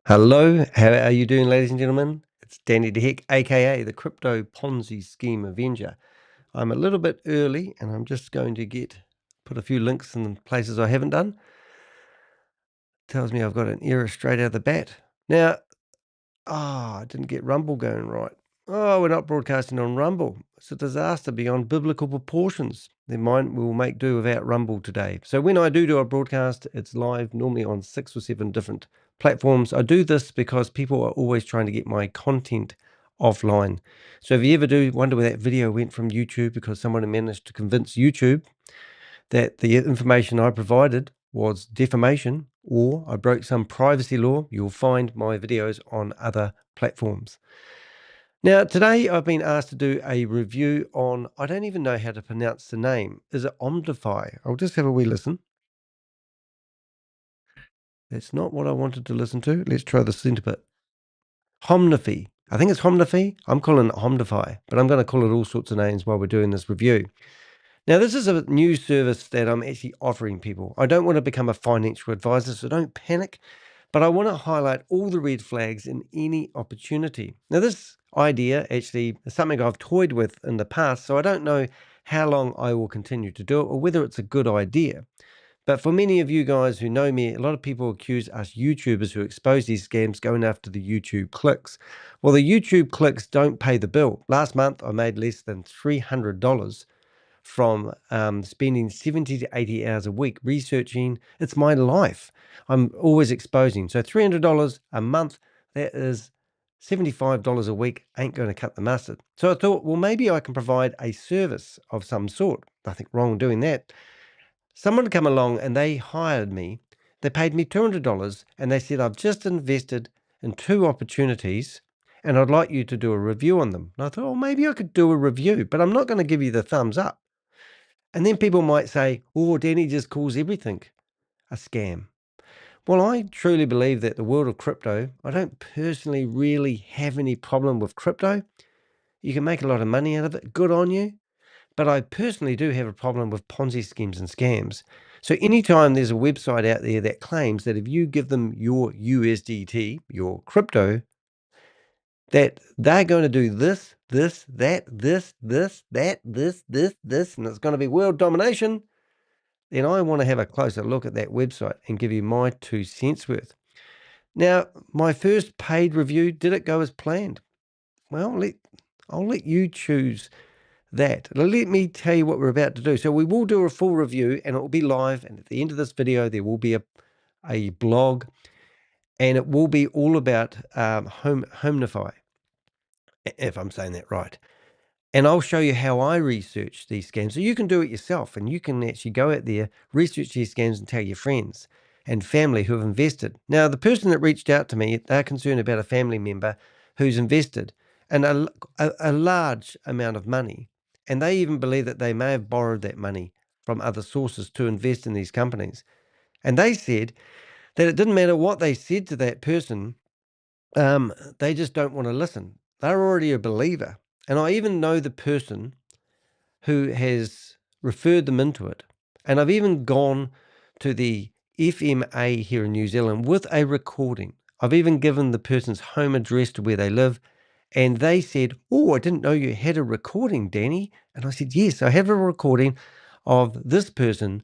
Hello, how are you doing, ladies and gentlemen? It's Danny de Hek, aka the Crypto Ponzi Scheme Avenger. I'm a little bit early and I'm just going to put a few links in places I haven't done. Tells me I've got an error straight out of the bat. Now, I didn't get Rumble going right. Oh, we're not broadcasting on Rumble. It's a disaster beyond biblical proportions. Never mind, we will make do without Rumble today. So when I do a broadcast, it's live, normally on 6 or 7 different platforms. I do this because people are always trying to get my content offline. So if you ever do wonder where that video went from YouTube because someone managed to convince YouTube that the information I provided was defamation or I broke some privacy law, you'll find my videos on other platforms. Now, today I've been asked to do a review on, I don't even know how to pronounce the name. Is it Homnifi? I'll just have a wee listen. That's not what I wanted to listen to. Let's try the centre bit. Homnifi. I think it's Homnifi. I'm calling it Homnifi, but I'm going to call it all sorts of names while we're doing this review. Now, this is a new service that I'm actually offering people. I don't want to become a financial advisor, so don't panic, but I want to highlight all the red flags in any opportunity. Now, this idea actually is something I've toyed with in the past, so I don't know how long I will continue to do it or whether it's a good idea. But for many of you guys who know me, a lot of people accuse us YouTubers who expose these scams going after the YouTube clicks. Well, the YouTube clicks don't pay the bill. Last month, I made less than $300 from spending 70 to 80 hours a week researching. It's my life. I'm always exposing. So $300 a month, that is $75 a week, ain't going to cut the mustard. So I thought, well, maybe I can provide a service of some sort. Nothing wrong doing that. Someone come along and they hired me. They paid me $200 and they said, I've just invested in 2 opportunities and I'd like you to do a review on them. And I thought, well, maybe I could do a review, but I'm not going to give you the thumbs up. And then people might say, oh, Danny just calls everything a scam. Well, I truly believe that the world of crypto, I don't personally really have any problem with crypto. You can make a lot of money out of it. Good on you. But I personally do have a problem with Ponzi schemes and scams. So anytime there's a website out there that claims that if you give them your USDT, your crypto, that they're going to do this, that, and it's going to be world domination, then I want to have a closer look at that website and give you my 2 cents worth. Now, my first paid review, did it go as planned? Well, I'll let you choose that. Let me tell you what we're about to do. So we will do a full review and it will be live. And at the end of this video, there will be a blog and it will be all about Homnifi, if I'm saying that right. And I'll show you how I research these scams. So you can do it yourself and you can actually go out there, research these scams and tell your friends and family who have invested. Now, the person that reached out to me, they're concerned about a family member who's invested in a large amount of money. And they even believe that they may have borrowed that money from other sources to invest in these companies. And they said that it didn't matter what they said to that person, they just don't want to listen. They're already a believer. And I even know the person who has referred them into it. And I've even gone to the FMA here in New Zealand with a recording. I've even given the person's home address to where they live. And they said, oh, I didn't know you had a recording, Danny. And I said, yes, I have a recording of this person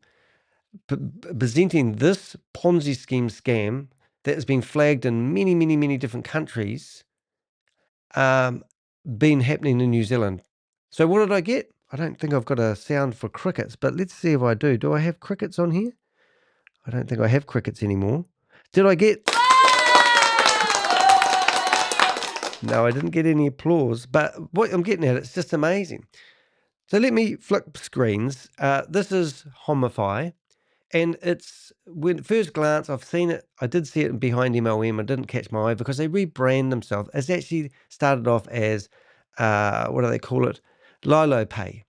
presenting this Ponzi scheme scam that has been flagged in many, many, many different countries, been happening in New Zealand. So what did I get? I don't think I've got a sound for crickets, but let's see if I do. Do I have crickets on here? I don't think I have crickets anymore. Did I get... No, I didn't get any applause, but what I'm getting at, it's just amazing. So let me flip screens. This is Homnifi, and it's, when at first glance, I've seen it. I did see it behind MLM. I didn't catch my eye because they rebrand themselves. It's actually started off as, what do they call it? Lilo Pay.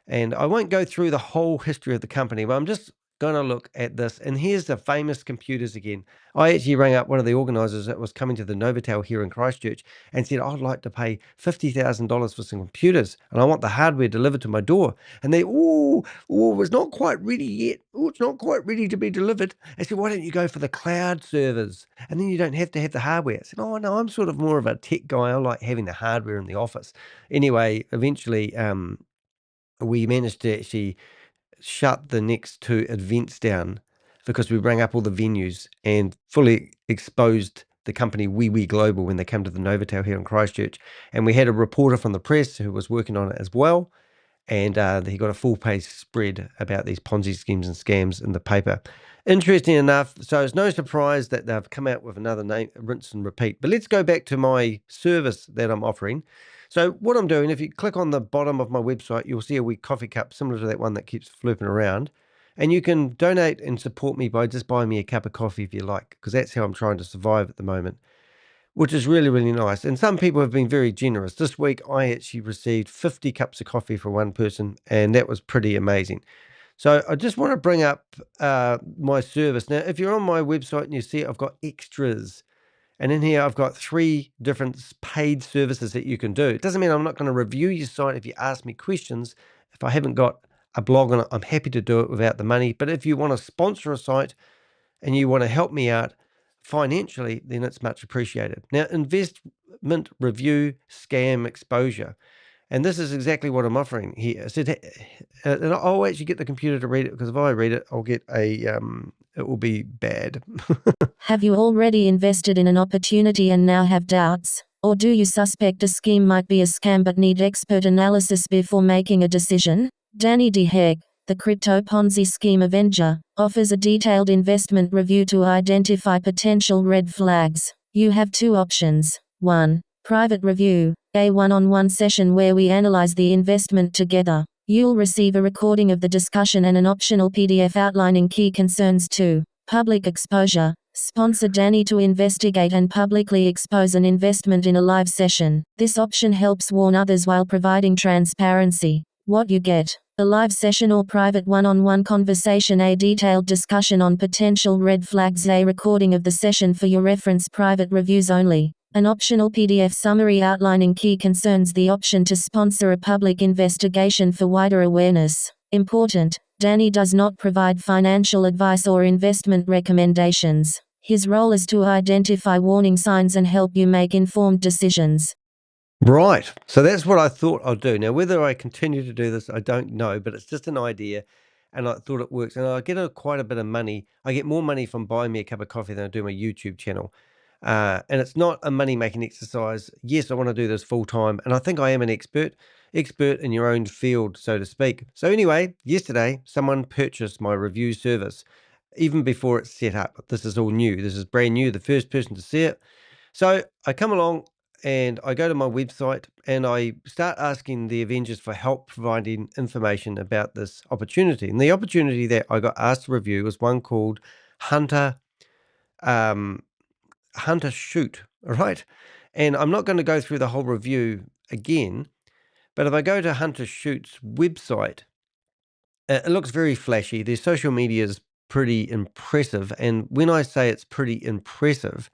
And I won't go through the whole history of the company, but I'm just going to look at this. And here's the famous computers again. I actually rang up one of the organisers that was coming to the Novotel here in Christchurch and said, I'd like to pay $50,000 for some computers and I want the hardware delivered to my door. And they, it's not quite ready yet. Oh, it's not quite ready to be delivered. I said, why don't you go for the cloud servers? And then you don't have to have the hardware. I said, oh, no, I'm sort of more of a tech guy. I like having the hardware in the office. Anyway, eventually we managed to actually shut the next two events down because we rang up all the venues and fully exposed the company Wee Global when they came to the Novotel here in Christchurch. And we had a reporter from the press who was working on it as well. And he got a full-page spread about these Ponzi schemes and scams in the paper. Interesting enough, so it's no surprise that they've come out with another name, rinse and repeat. But let's go back to my service that I'm offering. So what I'm doing, if you click on the bottom of my website, you'll see a wee coffee cup similar to that one that keeps flooping around. And you can donate and support me by just buying me a cup of coffee if you like, because that's how I'm trying to survive at the moment, which is really, really nice. And some people have been very generous. This week, I actually received 50 cups of coffee for one person, and that was pretty amazing. So I just want to bring up my service. Now, if you're on my website and you see I've got extras, and in here I've got 3 different paid services that you can do. It doesn't mean I'm not going to review your site if you ask me questions. If I haven't got a blog on it, I'm happy to do it without the money. But if you want to sponsor a site and you want to help me out financially, then it's much appreciated. Now, investment review scam exposure. And this is exactly what I'm offering here. I said, and I'll actually get the computer to read it, because if I read it, I'll get it will be bad. Have you already invested in an opportunity and now have doubts? Or do you suspect a scheme might be a scam but need expert analysis before making a decision? Danny de Hek, the Crypto Ponzi Scheme Avenger, offers a detailed investment review to identify potential red flags. You have 2 options. 1. Private review, a one-on-one session where we analyze the investment together. You'll receive a recording of the discussion and an optional PDF outlining key concerns. 2. Public exposure. Sponsor Danny to investigate and publicly expose an investment in a live session. This option helps warn others while providing transparency. What you get: a live session or private one-on-one conversation, a detailed discussion on potential red flags, a recording of the session for your reference, private reviews only. An optional PDF summary outlining key concerns, the option to sponsor a public investigation for wider awareness. Important: Danny does not provide financial advice or investment recommendations. His role is to identify warning signs and help you make informed decisions. Right. So that's what I thought I'd do. Now, whether I continue to do this, I don't know, but it's just an idea. And I thought it works. And I get quite a bit of money. I get more money from buying me a cup of coffee than I do my YouTube channel. And it's not a money-making exercise. Yes, I want to do this full-time. And I think I am an expert in your own field, so to speak. So anyway, yesterday, someone purchased my review service, even before it's set up. This is all new. This is brand new, the first person to see it. So I come along and I go to my website and I start asking the Avengers for help providing information about this opportunity. And the opportunity that I got asked to review was one called Hunter Shoot, all right? And I'm not going to go through the whole review again, but if I go to Hunter Shoot's website, it looks very flashy. Their social media is pretty impressive. And when I say it's pretty impressive,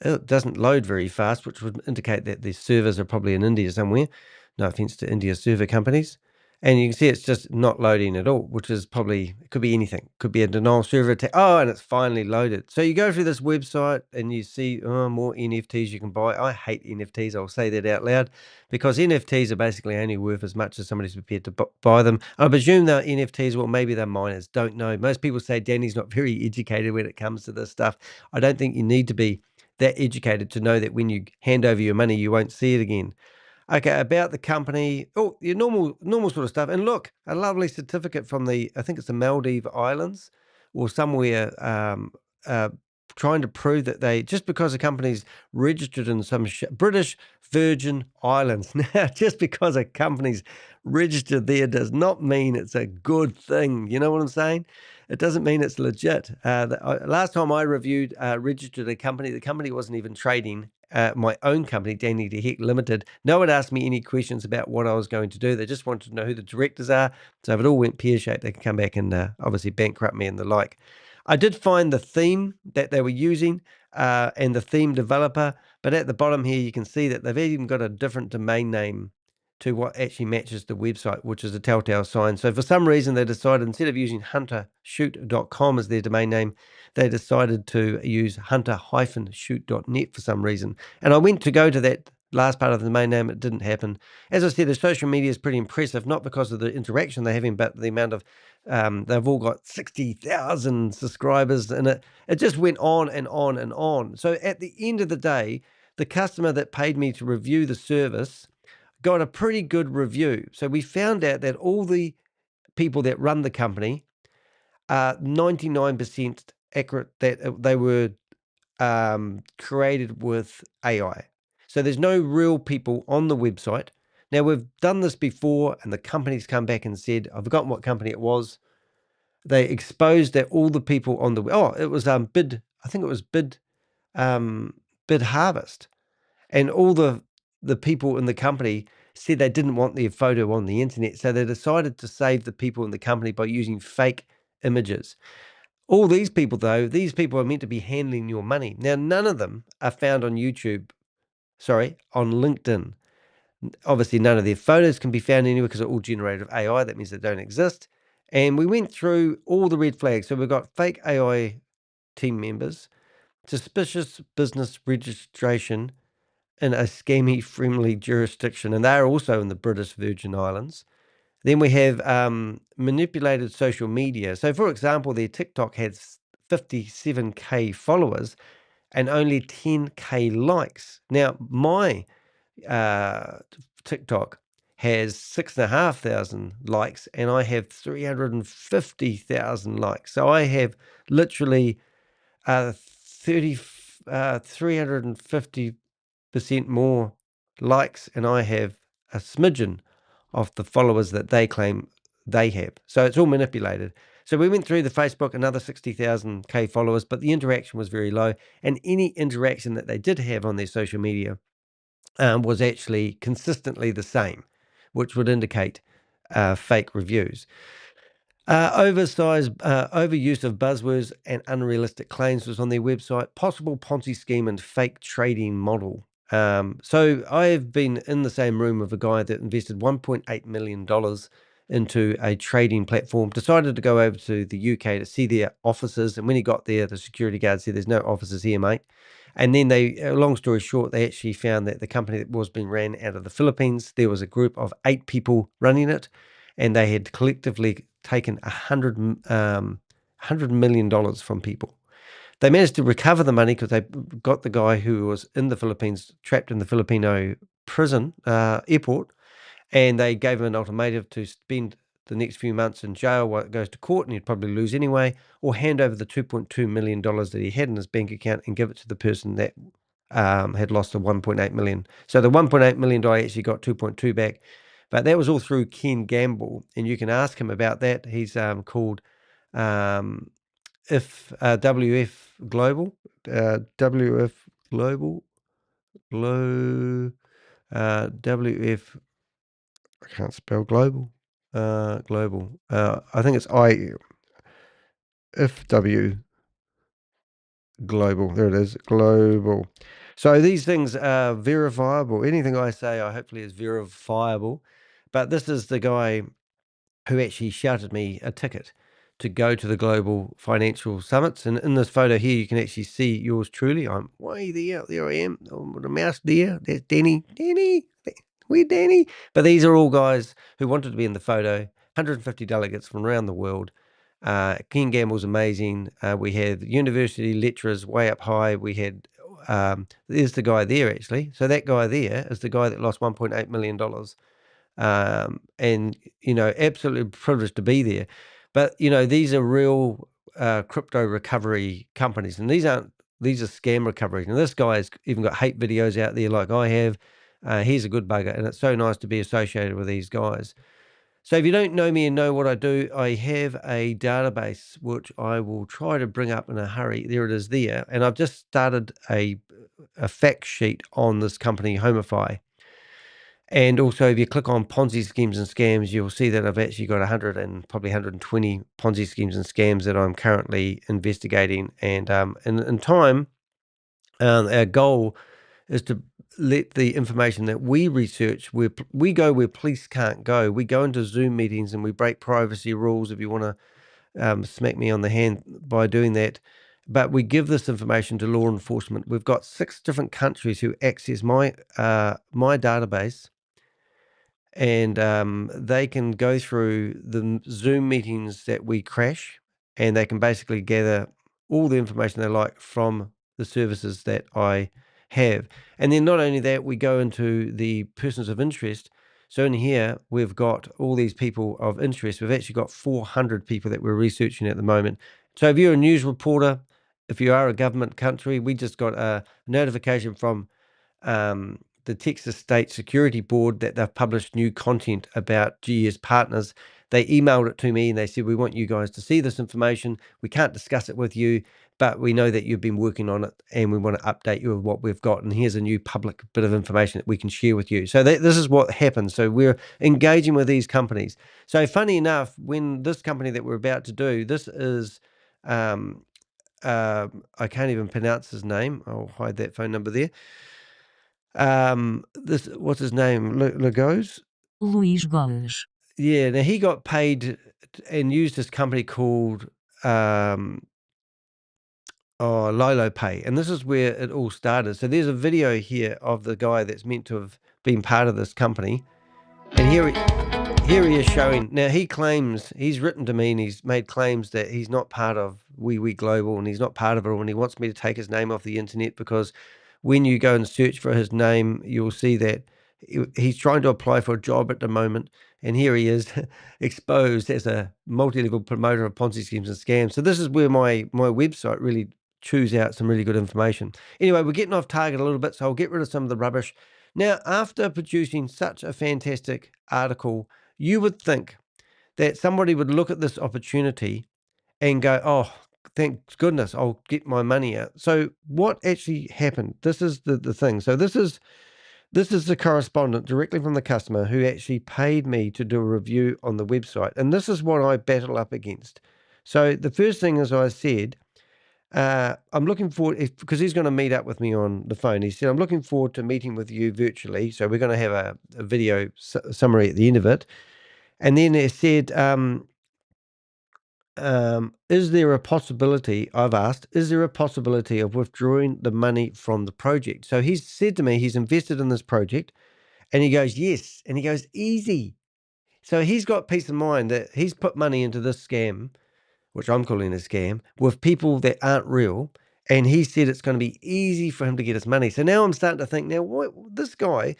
it doesn't load very fast, which would indicate that the servers are probably in India somewhere. No offense to India server companies. And you can see it's just not loading at all, which is probably, it could be anything. Could be a denial server attack. Oh, and it's finally loaded. So you go through this website and you see more NFTs you can buy. I hate NFTs. I'll say that out loud, because NFTs are basically only worth as much as somebody's prepared to buy them. I presume they're NFTs. Well, maybe they're miners. Don't know. Most people say Danny's not very educated when it comes to this stuff. I don't think you need to be that educated to know that when you hand over your money, you won't see it again. Okay, about the company. Oh, your normal sort of stuff. And look, a lovely certificate from the, I think it's the Maldives Islands or somewhere, trying to prove that they, just because a company's registered in some British Virgin Islands. Now, just because a company's registered there does not mean it's a good thing. You know what I'm saying? It doesn't mean it's legit. Last time I reviewed registered a company, the company wasn't even trading my own company, Danny de Hek Limited. No one asked me any questions about what I was going to do. They just wanted to know who the directors are. So if it all went pear-shaped, they could come back and obviously bankrupt me and the like. I did find the theme that they were using and the theme developer, but at the bottom here, you can see that they've even got a different domain name to what actually matches the website, which is a telltale sign. So for some reason, they decided instead of using huntershoot.com as their domain name, they decided to use hunter-shoot.net for some reason. And I went to go to that last part of the domain name. It didn't happen. As I said, the social media is pretty impressive, not because of the interaction they're having, but the amount of, they've all got 60,000 subscribers, and it just went on and on and on. So at the end of the day, the customer that paid me to review the service got a pretty good review. So we found out that all the people that run the company are 99% accurate, that they were created with AI. So there's no real people on the website. Now, we've done this before, and the company's come back and said, I've forgotten what company it was. They exposed that all the people on the, it was Bid, I think it was Bid Harvest. And all the people in the company said they didn't want their photo on the internet. So they decided to save the people in the company by using fake images. All these people, though, these people are meant to be handling your money. Now, none of them are found on on LinkedIn. Obviously, none of their photos can be found anywhere because they're all generated AI. That means they don't exist. And we went through all the red flags. So we've got fake AI team members, suspicious business registration in a scammy-friendly jurisdiction, and they're also in the British Virgin Islands. Then we have manipulated social media. So, for example, their TikTok has 57K followers and only 10K likes. Now, my TikTok has 6,500 likes, and I have 350,000 likes. So I have literally 350% more likes, and I have a smidgen of the followers that they claim they have. So it's all manipulated. So we went through the Facebook, another 60,000K followers, but the interaction was very low. And any interaction that they did have on their social media was actually consistently the same, which would indicate fake reviews. Overuse of buzzwords and unrealistic claims was on their website. Possible Ponzi scheme and fake trading model. So I have been in the same room with a guy that invested $1.8 million into a trading platform, decided to go over to the UK to see their offices. And when he got there, the security guard said, there's no offices here, mate. And then long story short, they actually found that the company that was being ran out of the Philippines, there was a group of 8 people running it, and they had collectively taken $100 million from people. They managed to recover the money because they got the guy who was in the Philippines, trapped in the Filipino prison airport, and they gave him an ultimatum to spend the next few months in jail while it goes to court, and he'd probably lose anyway, or hand over the $2.2 million that he had in his bank account and give it to the person that had lost the $1.8 million. So the $1.8 million actually got 2.2 back, but that was all through Ken Gamble, and you can ask him about that. He's called WF Global, WF Global, WF. I can't spell global. Global. I think it's IFW Global. There it is. Global. So these things are verifiable. Anything I say, I hopefully is verifiable. But this is the guy who actually shouted me a ticket to go to the global financial summits. And in this photo here, you can actually see yours truly. I'm way there. There I am. I'm with a mouse there. There's Danny. We're Danny. But these are all guys who wanted to be in the photo, 150 delegates from around the world. Ken Gamble's amazing. We had university lecturers way up high. We had, there's the guy there actually. So that guy there is the guy that lost $1.8 million. And, absolutely privileged to be there. But, these are real crypto recovery companies, and these are scam recoveries. And this guy's even got hate videos out there like I have. He's a good bugger, and it's so nice to be associated with these guys. So if you don't know me and know what I do, I have a database which I will try to bring up in a hurry. There it is there. And I've just started a fact sheet on this company, Homnifi. And also, if you click on Ponzi schemes and scams, you'll see that I've actually got 100 and probably 120 Ponzi schemes and scams that I'm currently investigating. And in time, our goal is to let the information that we research, where we go where police can't go. We go into Zoom meetings and we break privacy rules. If you want to smack me on the hand by doing that. But we give this information to law enforcement. We've got 6 different countries who access my database, and they can go through the Zoom meetings that we crash, and they can basically gather all the information they like from the services that I have. And then not only that, we go into the persons of interest. So in here, we've got all these people of interest. We've actually got 400 people that we're researching at the moment. So if you're a news reporter, if you are a government country, we just got a notification from the Texas State Security Board that they've published new content about GE's partners. They emailed it to me and they said, we want you guys to see this information. We can't discuss it with you, but we know that you've been working on it and we want to update you with what we've got. And here's a new public bit of information that we can share with you. So this is what happens. So we're engaging with these companies. So funny enough, when this company that we're about to do, this is, I can't even pronounce his name. I'll hide that phone number there. What's his name? Lagos? Luís Gomes. Yeah, now he got paid and used this company called Lilo Pay, and this is where it all started. So there's a video here of the guy that's meant to have been part of this company, and here he is showing. Now he claims, he's written to me and he's made claims that he's not part of We Global and he's not part of it all, and he wants me to take his name off the internet because when you go and search for his name, you'll see that he's trying to apply for a job at the moment. And here he is exposed as a multi-level promoter of Ponzi schemes and scams. So this is where my website really chews out some really good information. Anyway, we're getting off target a little bit, so I'll get rid of some of the rubbish. Now, after producing such a fantastic article, you would think that somebody would look at this opportunity and go, oh, thank goodness, I'll get my money out. So what actually happened? This is the thing. So this is the correspondent directly from the customer who actually paid me to do a review on the website. And this is what I battle up against. So the first thing, as I said, I'm looking forward, because he's going to meet up with me on the phone. He said, I'm looking forward to meeting with you virtually. So we're going to have a video summary at the end of it. And then it said, is there a possibility, I've asked, is there a possibility of withdrawing the money from the project? So he's said to me, he's invested in this project, and he goes, yes. And he goes, easy. So he's got peace of mind that he's put money into this scam, which I'm calling a scam, with people that aren't real. And he said it's going to be easy for him to get his money. So now I'm starting to think, now, what, this guy,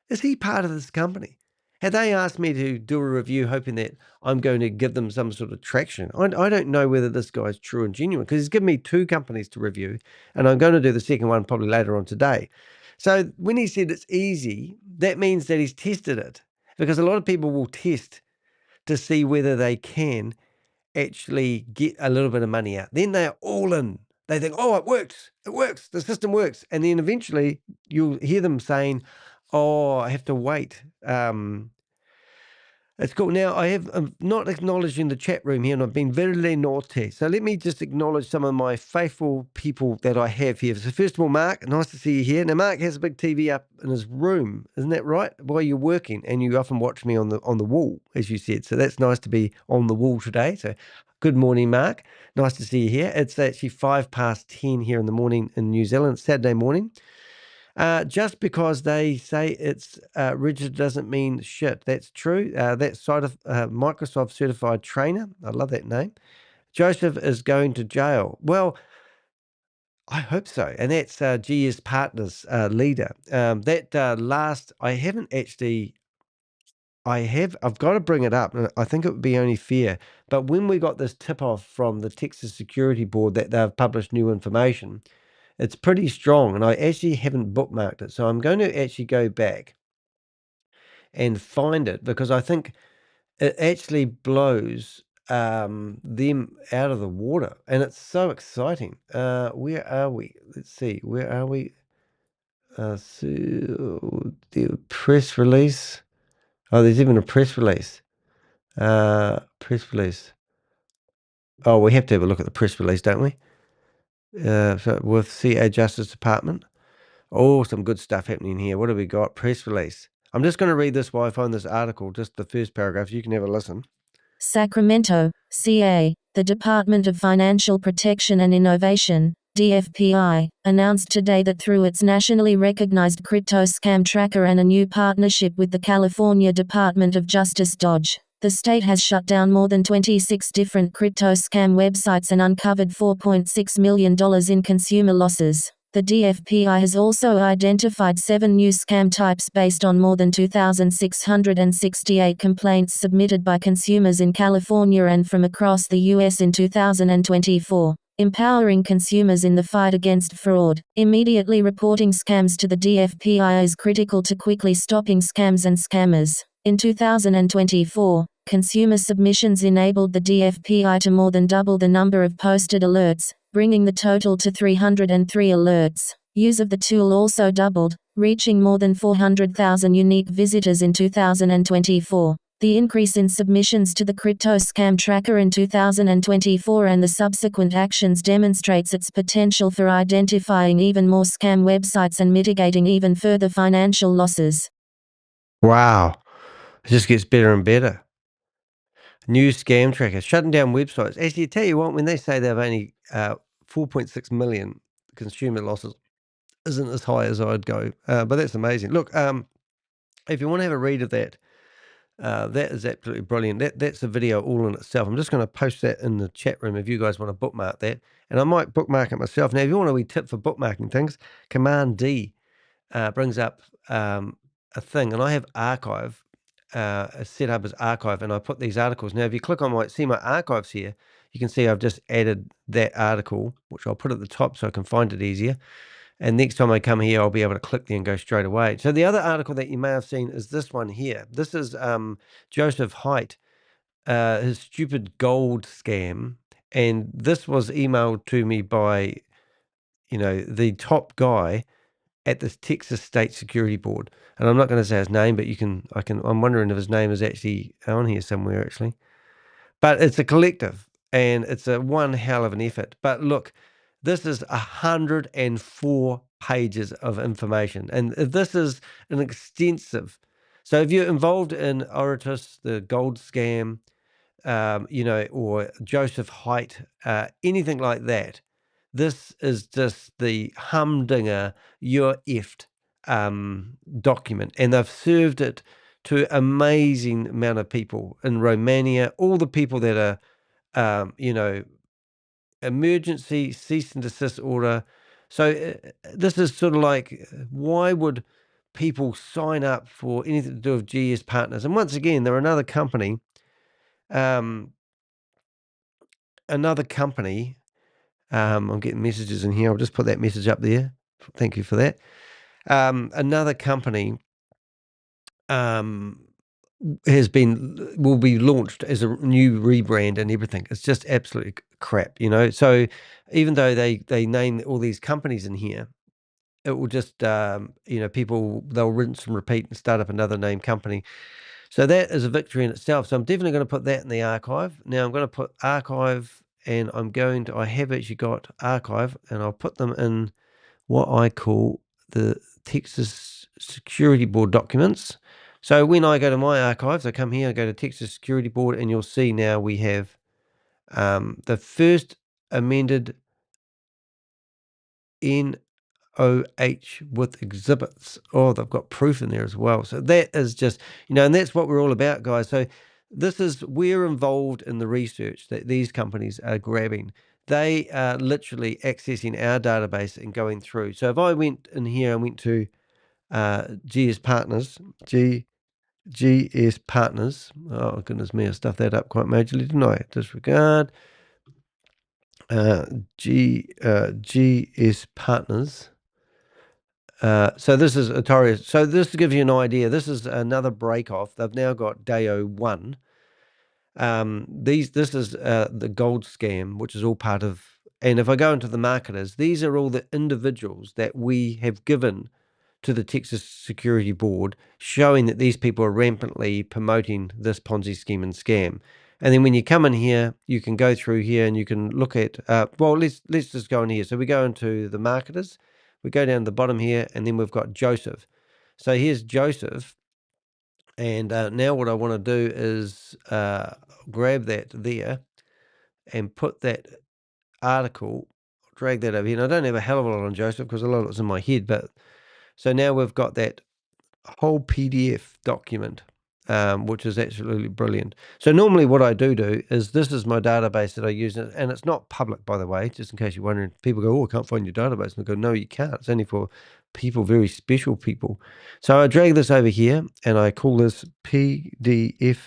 is he part of this company? Had they asked me to do a review hoping that I'm going to give them some sort of traction? I don't know whether this guy's true and genuine, because he's given me 2 companies to review, and I'm going to do the second one probably later on today. So when he said it's easy, that means that he's tested it, because a lot of people will test to see whether they can actually get a little bit of money out. Then they're all in. They think, oh, it works. It works. The system works. And then eventually you'll hear them saying, oh, I have to wait. It's cool. Now, I have not acknowledging the chat room here, and I've been very naughty. So let me just acknowledge some of my faithful people that I have here. So first of all, Mark, nice to see you here. Now, Mark has a big TV up in his room. Isn't that right? While you're working, and you often watch me on the wall, as you said. So that's nice to be on the wall today. So good morning, Mark. Nice to see you here. It's actually 10:05 here in the morning in New Zealand, Saturday morning. Just because they say it's rigid doesn't mean shit. That's true. That's side of Microsoft certified trainer. I love that name. Joseph is going to jail. Well, I hope so. And that's GS Partners leader. I haven't actually. I've got to bring it up, and I think it would be only fair. But when we got this tip off from the Texas Security Board that they've published new information, it's pretty strong, and I actually haven't bookmarked it. So I'm going to actually go back and find it, because I think it actually blows them out of the water, and it's so exciting. Where are we? Let's see. Where are we? So the press release. Oh, there's even a press release. Press release. Oh, we have to have a look at the press release, don't we? So with CA Justice Department. Oh, some good stuff happening here. What have we got? Press release. I'm just going to read this while I find this article, just the first paragraph. You can have a listen. Sacramento, CA, the Department of Financial Protection and Innovation, DFPI, announced today that through its nationally recognized crypto scam tracker and a new partnership with the California Department of Justice DOJ, the state has shut down more than 26 different crypto scam websites and uncovered $4.6 million in consumer losses. The DFPI has also identified 7 new scam types based on more than 2,668 complaints submitted by consumers in California and from across the U.S. in 2024. Empowering consumers in the fight against fraud. Immediately reporting scams to the DFPI is critical to quickly stopping scams and scammers. In 2024, consumer submissions enabled the DFPI to more than double the number of posted alerts, bringing the total to 303 alerts. Use of the tool also doubled, reaching more than 400,000 unique visitors in 2024. The increase in submissions to the crypto scam tracker in 2024 and the subsequent actions demonstrates its potential for identifying even more scam websites and mitigating even further financial losses. Wow. It just gets better and better. New scam tracker, shutting down websites. Actually, I tell you what, when they say they've only 4.6 million consumer losses, isn't as high as I'd go. But that's amazing. Look, if you want to have a read of that, that is absolutely brilliant. That's a video all in itself. I'm just going to post that in the chat room if you guys want to bookmark that. And I might bookmark it myself. Now, if you want a wee tip for bookmarking things, Command D brings up a thing. And I have archive set up as archive. And I put these articles. Now, if you click on see my archives here, you can see I've just added that article, which I'll put at the top so I can find it easier. And next time I come here, I'll be able to click there and go straight away. So the other article that you may have seen is this one here. This is Joseph Haidt, his stupid gold scam. And this was emailed to me by, the top guy at the Texas State Security Board. And I'm not going to say his name, but I'm wondering if his name is actually on here somewhere, actually. But it's a collective, and it's a one hell of an effort. But look, this is 104 pages of information, and this is an extensive. So if you're involved in Oritus, the gold scam, or Joseph Haidt, anything like that, this is just the humdinger, you're effed document, and they've served it to amazing amount of people in Romania, all the people that are, emergency cease and desist order. So this is sort of like, why would people sign up for anything to do with GS Partners? And once again, they're another company. I'm getting messages in here. I'll just put that message up there. Thank you for that. Another company will be launched as a new rebrand and everything. It's just absolutely crap, So even though they name all these companies in here, it will just, people, they'll rinse and repeat and start up another name company. So that is a victory in itself. So I'm definitely going to put that in the archive. Now I'm going to put archive, and I have actually got archive, and I'll put them in what I call the Texas Security Board documents. So when I go to my archives, I come here, I go to Texas Security Board, and you'll see now we have the first amended NOH with exhibits. Oh, they've got proof in there as well. So that is just, and that's what we're all about, guys. So we're involved in the research that these companies are grabbing. They are literally accessing our database and going through. So if I went in here and went to GS Partners, GS Partners. Oh, goodness me, I stuffed that up quite majorly, didn't I? Disregard. GS Partners. So this is Artorias. So this gives you an idea. This is another break off. They've now got DAO 1. This is the gold scam, which is all part of. And if I go into the marketers, these are all the individuals that we have given to the Texas Security Board, showing that these people are rampantly promoting this Ponzi scheme and scam. And then when you come in here, you can go through here and you can look at, well, let's just go in here. So we go into the marketers, we go down to the bottom here, and then we've got Joseph. So here's Joseph. And now what I want to do is grab that there and put that article, drag that over here. And I don't have a hell of a lot on Joseph because a lot of it's in my head. But so now we've got that whole PDF document, which is absolutely brilliant. So normally what I do is this is my database that I use. And it's not public, by the way, just in case you're wondering. People go, oh, I can't find your database. And I go, no, you can't. It's only for people, very special people. So I drag this over here and I call this PDF.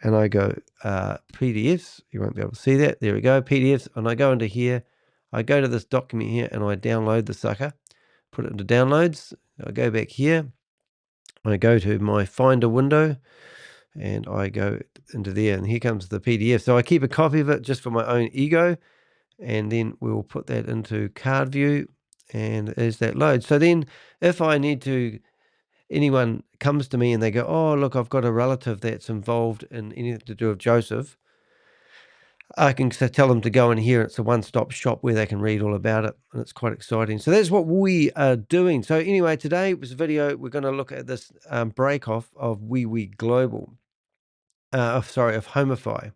And I go PDFs. You won't be able to see that. There we go, PDFs. And I go into here. I go to this document here and I download the sucker, put it into downloads. I go back here. I go to my Finder window and I go into there. And here comes the PDF. So I keep a copy of it just for my own ego. And then we'll put that into card view. And as that loads. So then if I need to, anyone comes to me and they go, oh, look, I've got a relative that's involved in anything to do with Joseph, I can tell them to go in here. It's a one-stop shop where they can read all about it, and it's quite exciting. So that's what we are doing. So anyway, today was a video. We're going to look at this break-off of Global, of Homnifi.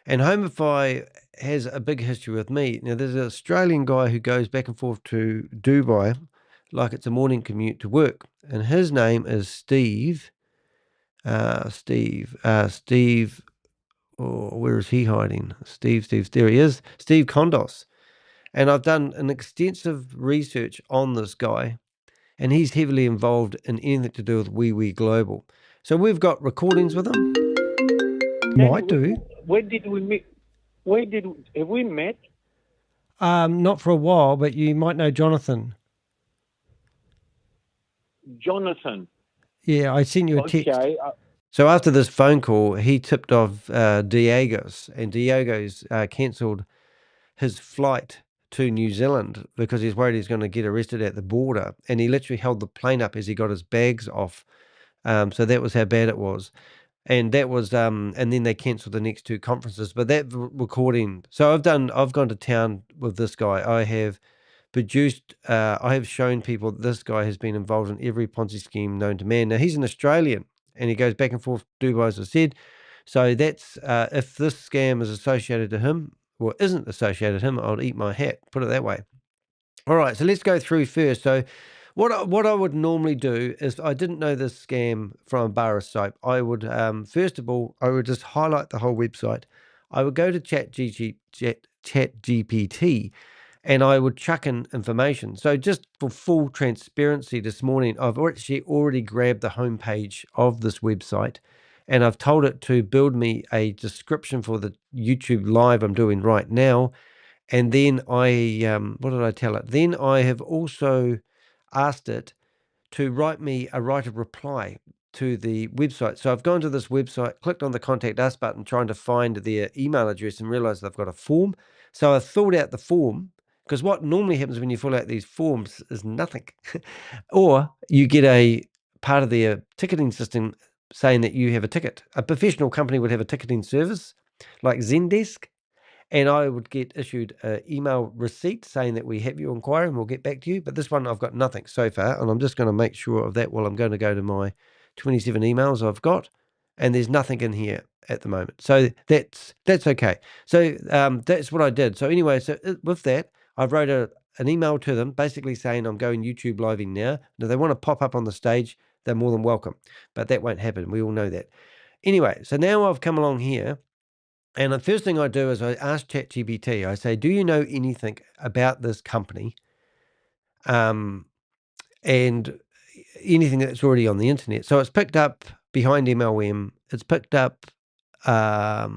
And Homnifi has a big history with me. Now, there's an Australian guy who goes back and forth to Dubai like it's a morning commute to work. And his name is Steve. Steve. Oh, where is he hiding? Steve. There he is. Steve Kondos. And I've done an extensive research on this guy. And he's heavily involved in anything to do with Global. So we've got recordings with him. Might do. When did we meet? Have we met? Not for a while, but you might know Jonathan. Jonathan. Yeah, I sent you a text. Okay. So after this phone call, he tipped off Diego's, and Diego's cancelled his flight to New Zealand because he's worried he's going to get arrested at the border. And he literally held the plane up as he got his bags off. So that was how bad it was. And that was, and then they cancelled the next two conferences. But that recording, so I've gone to town with this guy. I have produced, I have shown people that this guy has been involved in every Ponzi scheme known to man. Now, he's an Australian and he goes back and forth to Dubai, as I said. So that's, if this scam is associated to him or isn't associated to him, I'll eat my hat, put it that way. All right, so let's go through first. So what I would normally do is, I didn't know this scam from a bar of soap. I would, first of all, I would just highlight the whole website. I would go to ChatGPT and I would chuck in information. So just for full transparency this morning, I've actually already grabbed the homepage of this website and I've told it to build me a description for the YouTube live I'm doing right now. And then what did I tell it? Then I have also asked it to write me a right of reply to the website. So I've gone to this website, clicked on the contact us button, trying to find their email address and realized they've got a form. So I filled out the form, because what normally happens when you fill out these forms is nothing. Or you get a part of their ticketing system saying that you have a ticket. A professional company would have a ticketing service like Zendesk, and I would get issued an email receipt saying that we have your inquiry and we'll get back to you. But this one, I've got nothing so far, and I'm just going to make sure of that while I'm going to go to my 27 emails I've got, and there's nothing in here at the moment. So that's okay. So that's what I did. So anyway, so with that, I wrote an email to them basically saying I'm going YouTube living now. Now, they want to pop up on the stage, they're more than welcome, but that won't happen. We all know that. Anyway, so now I've come along here, and the first thing I do is I ask ChatGPT, I say, do you know anything about this company? And anything that's already on the internet. So it's picked up behind MLM. It's picked up a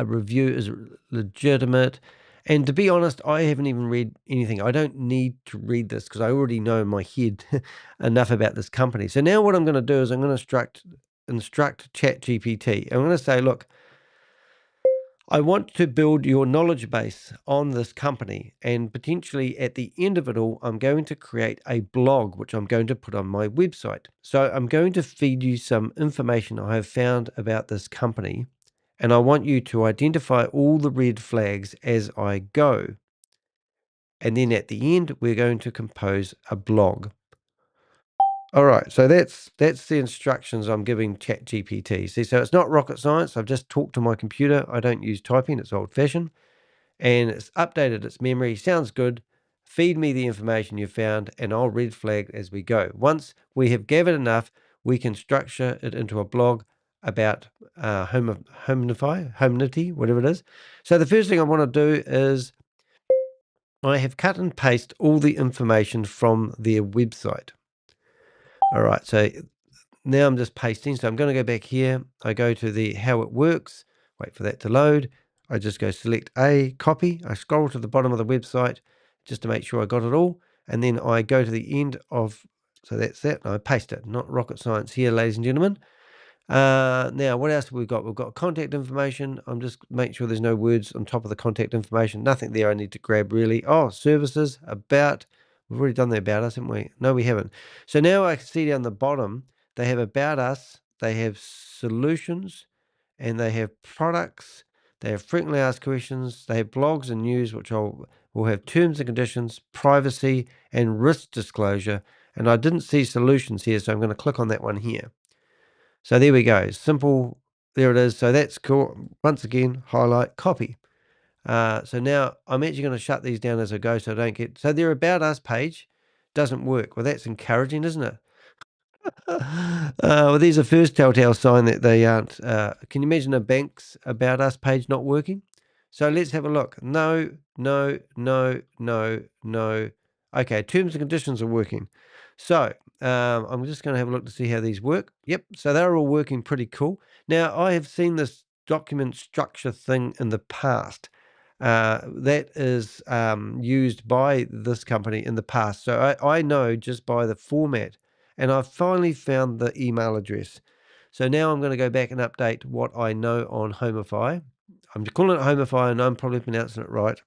review is legitimate. And to be honest, I haven't even read anything. I don't need to read this because I already know in my head enough about this company. So now what I'm going to do is I'm going to instruct ChatGPT. I'm going to say, look, I want to build your knowledge base on this company, and potentially at the end of it all, I'm going to create a blog, which I'm going to put on my website. So I'm going to feed you some information I have found about this company, and I want you to identify all the red flags as I go. And then at the end, we're going to compose a blog. All right, so that's the instructions I'm giving ChatGPT. See, so it's not rocket science. I've just talked to my computer. I don't use typing. It's old-fashioned. And it's updated its memory. Sounds good. Feed me the information you found, and I'll red flag as we go. Once we have gathered enough, we can structure it into a blog about Homnifi, whatever it is. So the first thing I want to do is I have cut and pasted all the information from their website. All right, so now I'm just pasting. So I'm going to go back here. I go to the how it works, wait for that to load. I just go select a copy. I scroll to the bottom of the website just to make sure I got it all. And then I go to the end of, so that's that. And I paste it. Not rocket science here, ladies and gentlemen. Now, what else have we got? We've got contact information. I'm just making sure there's no words on top of the contact information. Nothing there I need to grab really. Oh, services, about. We've already done the about us, haven't we? No, we haven't. So now I can see down the bottom, they have about us, they have solutions, and they have products. They have frequently asked questions. They have blogs and news, which will have terms and conditions, privacy, and risk disclosure. And I didn't see solutions here, so I'm going to click on that one here. So there we go. Simple. There it is. So that's cool. Once again, highlight, copy. So now I'm actually going to shut these down as I go so I don't get... So their About Us page doesn't work. Well, that's encouraging, isn't it? Well, there's a first telltale sign that they aren't... can you imagine a bank's About Us page not working? So let's have a look. No, no, no, no, no. Okay, terms and conditions are working. So I'm just going to have a look to see how these work. Yep, so they're all working pretty cool. Now, I have seen this document structure thing in the past. That is used by this company in the past. So I know just by the format. And I've finally found the email address. So now I'm going to go back and update what I know on Homnifi. I'm calling it Homnifi, and I'm probably pronouncing it right.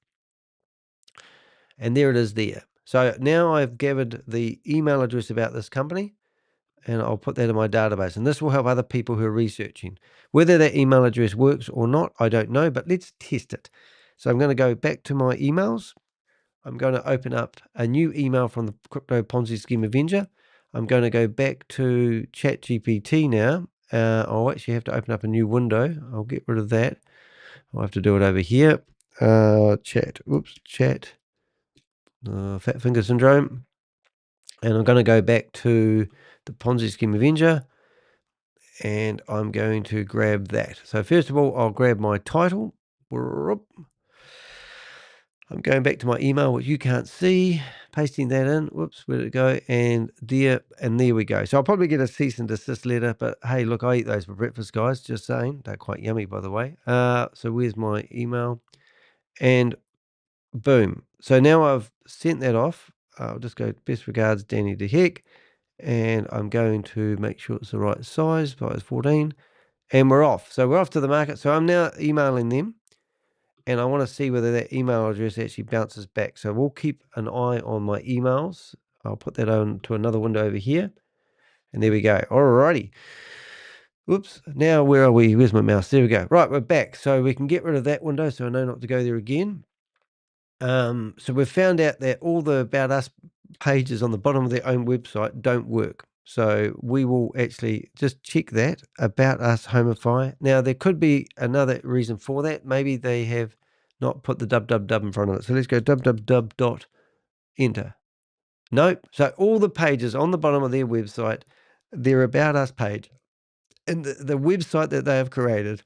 And there it is there. So now I've gathered the email address about this company, and I'll put that in my database. And this will help other people who are researching. Whether that email address works or not, I don't know, but let's test it. So I'm going to go back to my emails. I'm going to open up a new email from the Crypto Ponzi Scheme Avenger. I'm going to go back to ChatGPT now. I'll actually have to open up a new window. I'll get rid of that. I'll have to do it over here. Chat. Fat finger syndrome. And I'm going to go back to the Ponzi Scheme Avenger. And I'm going to grab that. So first of all, I'll grab my title. I'm going back to my email, which you can't see, pasting that in. Whoops, where did it go? And there we go. So I'll probably get a cease and desist letter, but hey, look, I eat those for breakfast, guys. Just saying. They're quite yummy, by the way. So where's my email? And boom. So now I've sent that off. I'll just go best regards, Danny de Hek. And I'm going to make sure it's the right size 14. And we're off. So we're off to the market. So I'm now emailing them. And I want to see whether that email address actually bounces back. So we'll keep an eye on my emails. I'll put that on to another window over here. And there we go. Alrighty. Oops. Now where are we? Where's my mouse? There we go. Right, we're back. So we can get rid of that window so I know not to go there again. So we've found out that all the About Us pages on the bottom of their own website don't work. So we will actually just check that, About Us Homnifi. Now, there could be another reason for that. Maybe they have not put the www in front of it. So let's go www. Enter. Nope. So all the pages on the bottom of their website, their About Us page, and the website that they have created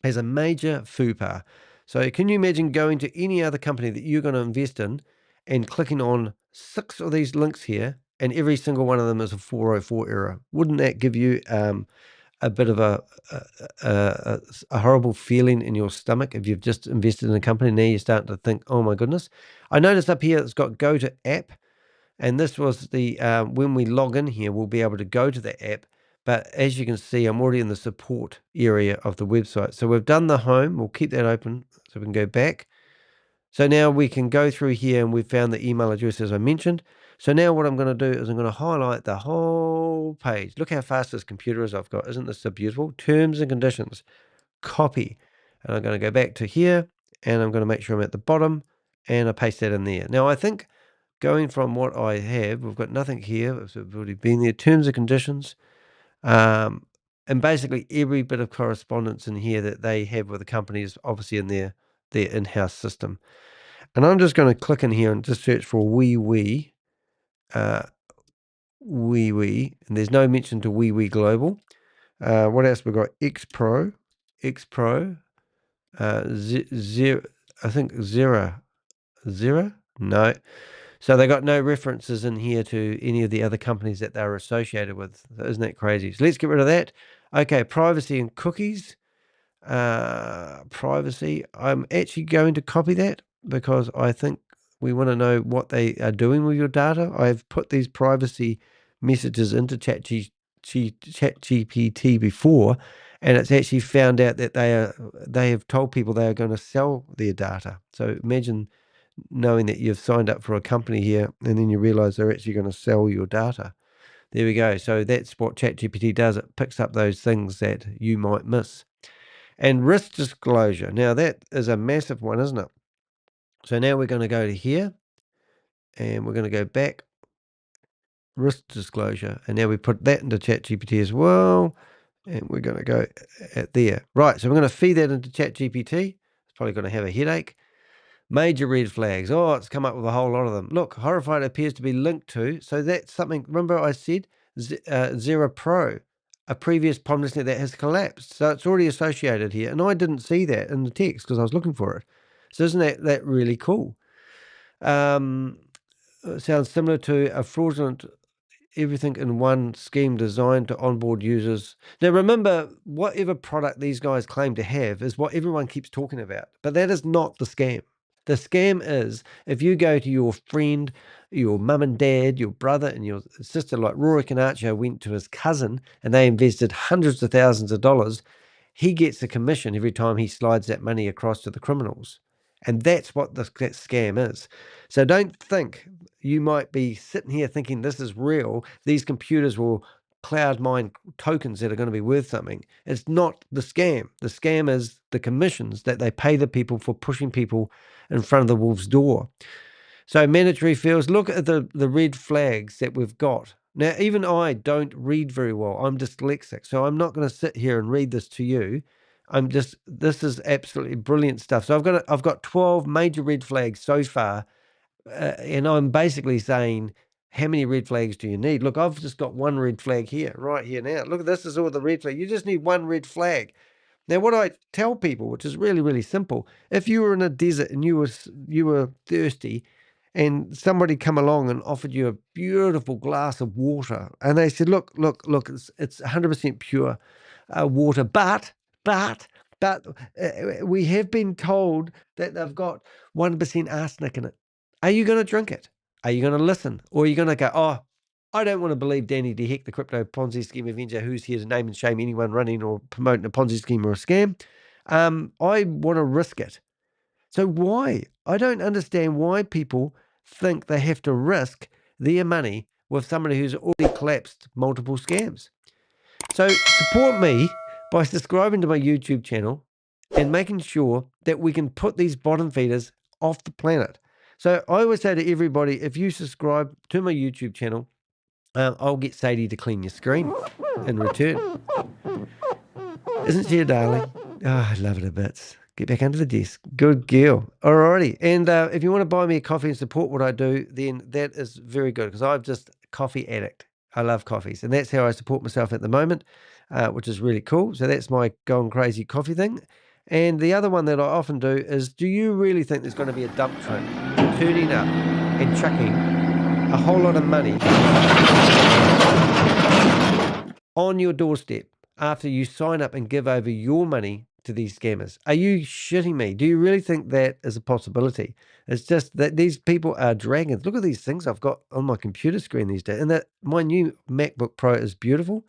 has a major FUPA. So can you imagine going to any other company that you're going to invest in and clicking on 6 of these links here, and every single one of them is a 404 error? Wouldn't that give you a bit of a horrible feeling in your stomach if you've just invested in a company? Now you're starting to think, oh my goodness. I noticed up here it's got go to app, and this was the when we log in here, we'll be able to go to the app, But as you can see, I'm already in the support area of the website. So we've done the home. We'll keep that open so we can go back. So now we can go through here and we've found the email address as I mentioned. So now what I'm going to do is I'm going to highlight the whole page. Look how fast this computer is I've got. Isn't this so beautiful? Terms and conditions. Copy. And I'm going to go back to here and I'm going to make sure I'm at the bottom and I paste that in there. Now I think going from what I have, we've got nothing here. So we've already been there. Terms and conditions. And basically every bit of correspondence in here that they have with the company is obviously in their in-house system. And I'm just going to click in here and just search for WeWe, and there's no mention to WeWe Global. What else we got? X Pro, Zero, I think Xera, no. So they got no references in here to any of the other companies that they're associated with. So isn't that crazy? So let's get rid of that. Okay, privacy and cookies. Privacy. I'm actually going to copy that because I think we want to know what they are doing with your data. I've put these privacy messages into ChatGPT before, and it's actually found out that they have told people they are going to sell their data. So imagine knowing that you've signed up for a company here and then you realize they're actually going to sell your data. There we go. So that's what ChatGPT does. It picks up those things that you might miss. And risk disclosure. Now that is a massive one, isn't it? So now we're going to go to here and we're going to go back. Risk disclosure. And now we put that into ChatGPT as well. And we're going to go at there. Right. So we're going to feed that into ChatGPT. It's probably going to have a headache. Major red flags. Oh, it's come up with a whole lot of them. Look, horrified appears to be linked to. So that's something. Remember I said Xera Pro, a previous Ponzi that has collapsed. So it's already associated here. And I didn't see that in the text because I was looking for it. So isn't that really cool? It sounds similar to a fraudulent everything in one scheme designed to onboard users. Now, remember, whatever product these guys claim to have is what everyone keeps talking about. But that is not the scam. The scam is if you go to your friend, your mum and dad, your brother and your sister, like Rory Canacho went to his cousin and they invested hundreds of thousands of dollars, he gets a commission every time he slides that money across to the criminals. And that's what that scam is. So don't think you might be sitting here thinking this is real. These computers will cloud mine tokens that are going to be worth something. It's not the scam. The scam is the commissions that they pay the people for pushing people in front of the wolf's door. So mandatory fields, look at the red flags that we've got. Now, even I don't read very well. I'm dyslexic, so I'm not going to sit here and read this to you. This is absolutely brilliant stuff. So I've got 12 major red flags so far, and I'm basically saying, how many red flags do you need? Look, I've just got one red flag here, right here now. Look, this is all the red flag. You just need one red flag. Now, what I tell people, which is really, really simple, if you were in a desert and you were thirsty, and somebody come along and offered you a beautiful glass of water, and they said, look, it's 100% pure water, but we have been told that they've got 1% arsenic in it. Are you going to drink it? Are you going to listen? Or are you going to go, oh, I don't want to believe Danny de Hek, the Crypto Ponzi Scheme Avenger, who's here to name and shame anyone running or promoting a Ponzi scheme or a scam. I want to risk it. So why? I don't understand why people think they have to risk their money with somebody who's already collapsed multiple scams. So support me by subscribing to my YouTube channel and making sure that we can put these bottom feeders off the planet. So I always say to everybody, if you subscribe to my YouTube channel, I'll get Sadie to clean your screen in return. Isn't she a darling? Oh, I love it a bit. Get back under the desk. Good girl. Alrighty. And if you want to buy me a coffee and support what I do, then that is very good because I'm just a coffee addict. I love coffees. And that's how I support myself at the moment, which is really cool. So that's my Gone Crazy coffee thing. And the other one that I often do is, do you really think there's going to be a dump truck turning up and chucking a whole lot of money on your doorstep after you sign up and give over your money to these scammers? Are you shitting me? Do you really think that is a possibility? It's just that these people are dragons. Look at these things I've got on my computer screen these days. And that my new MacBook Pro is beautiful.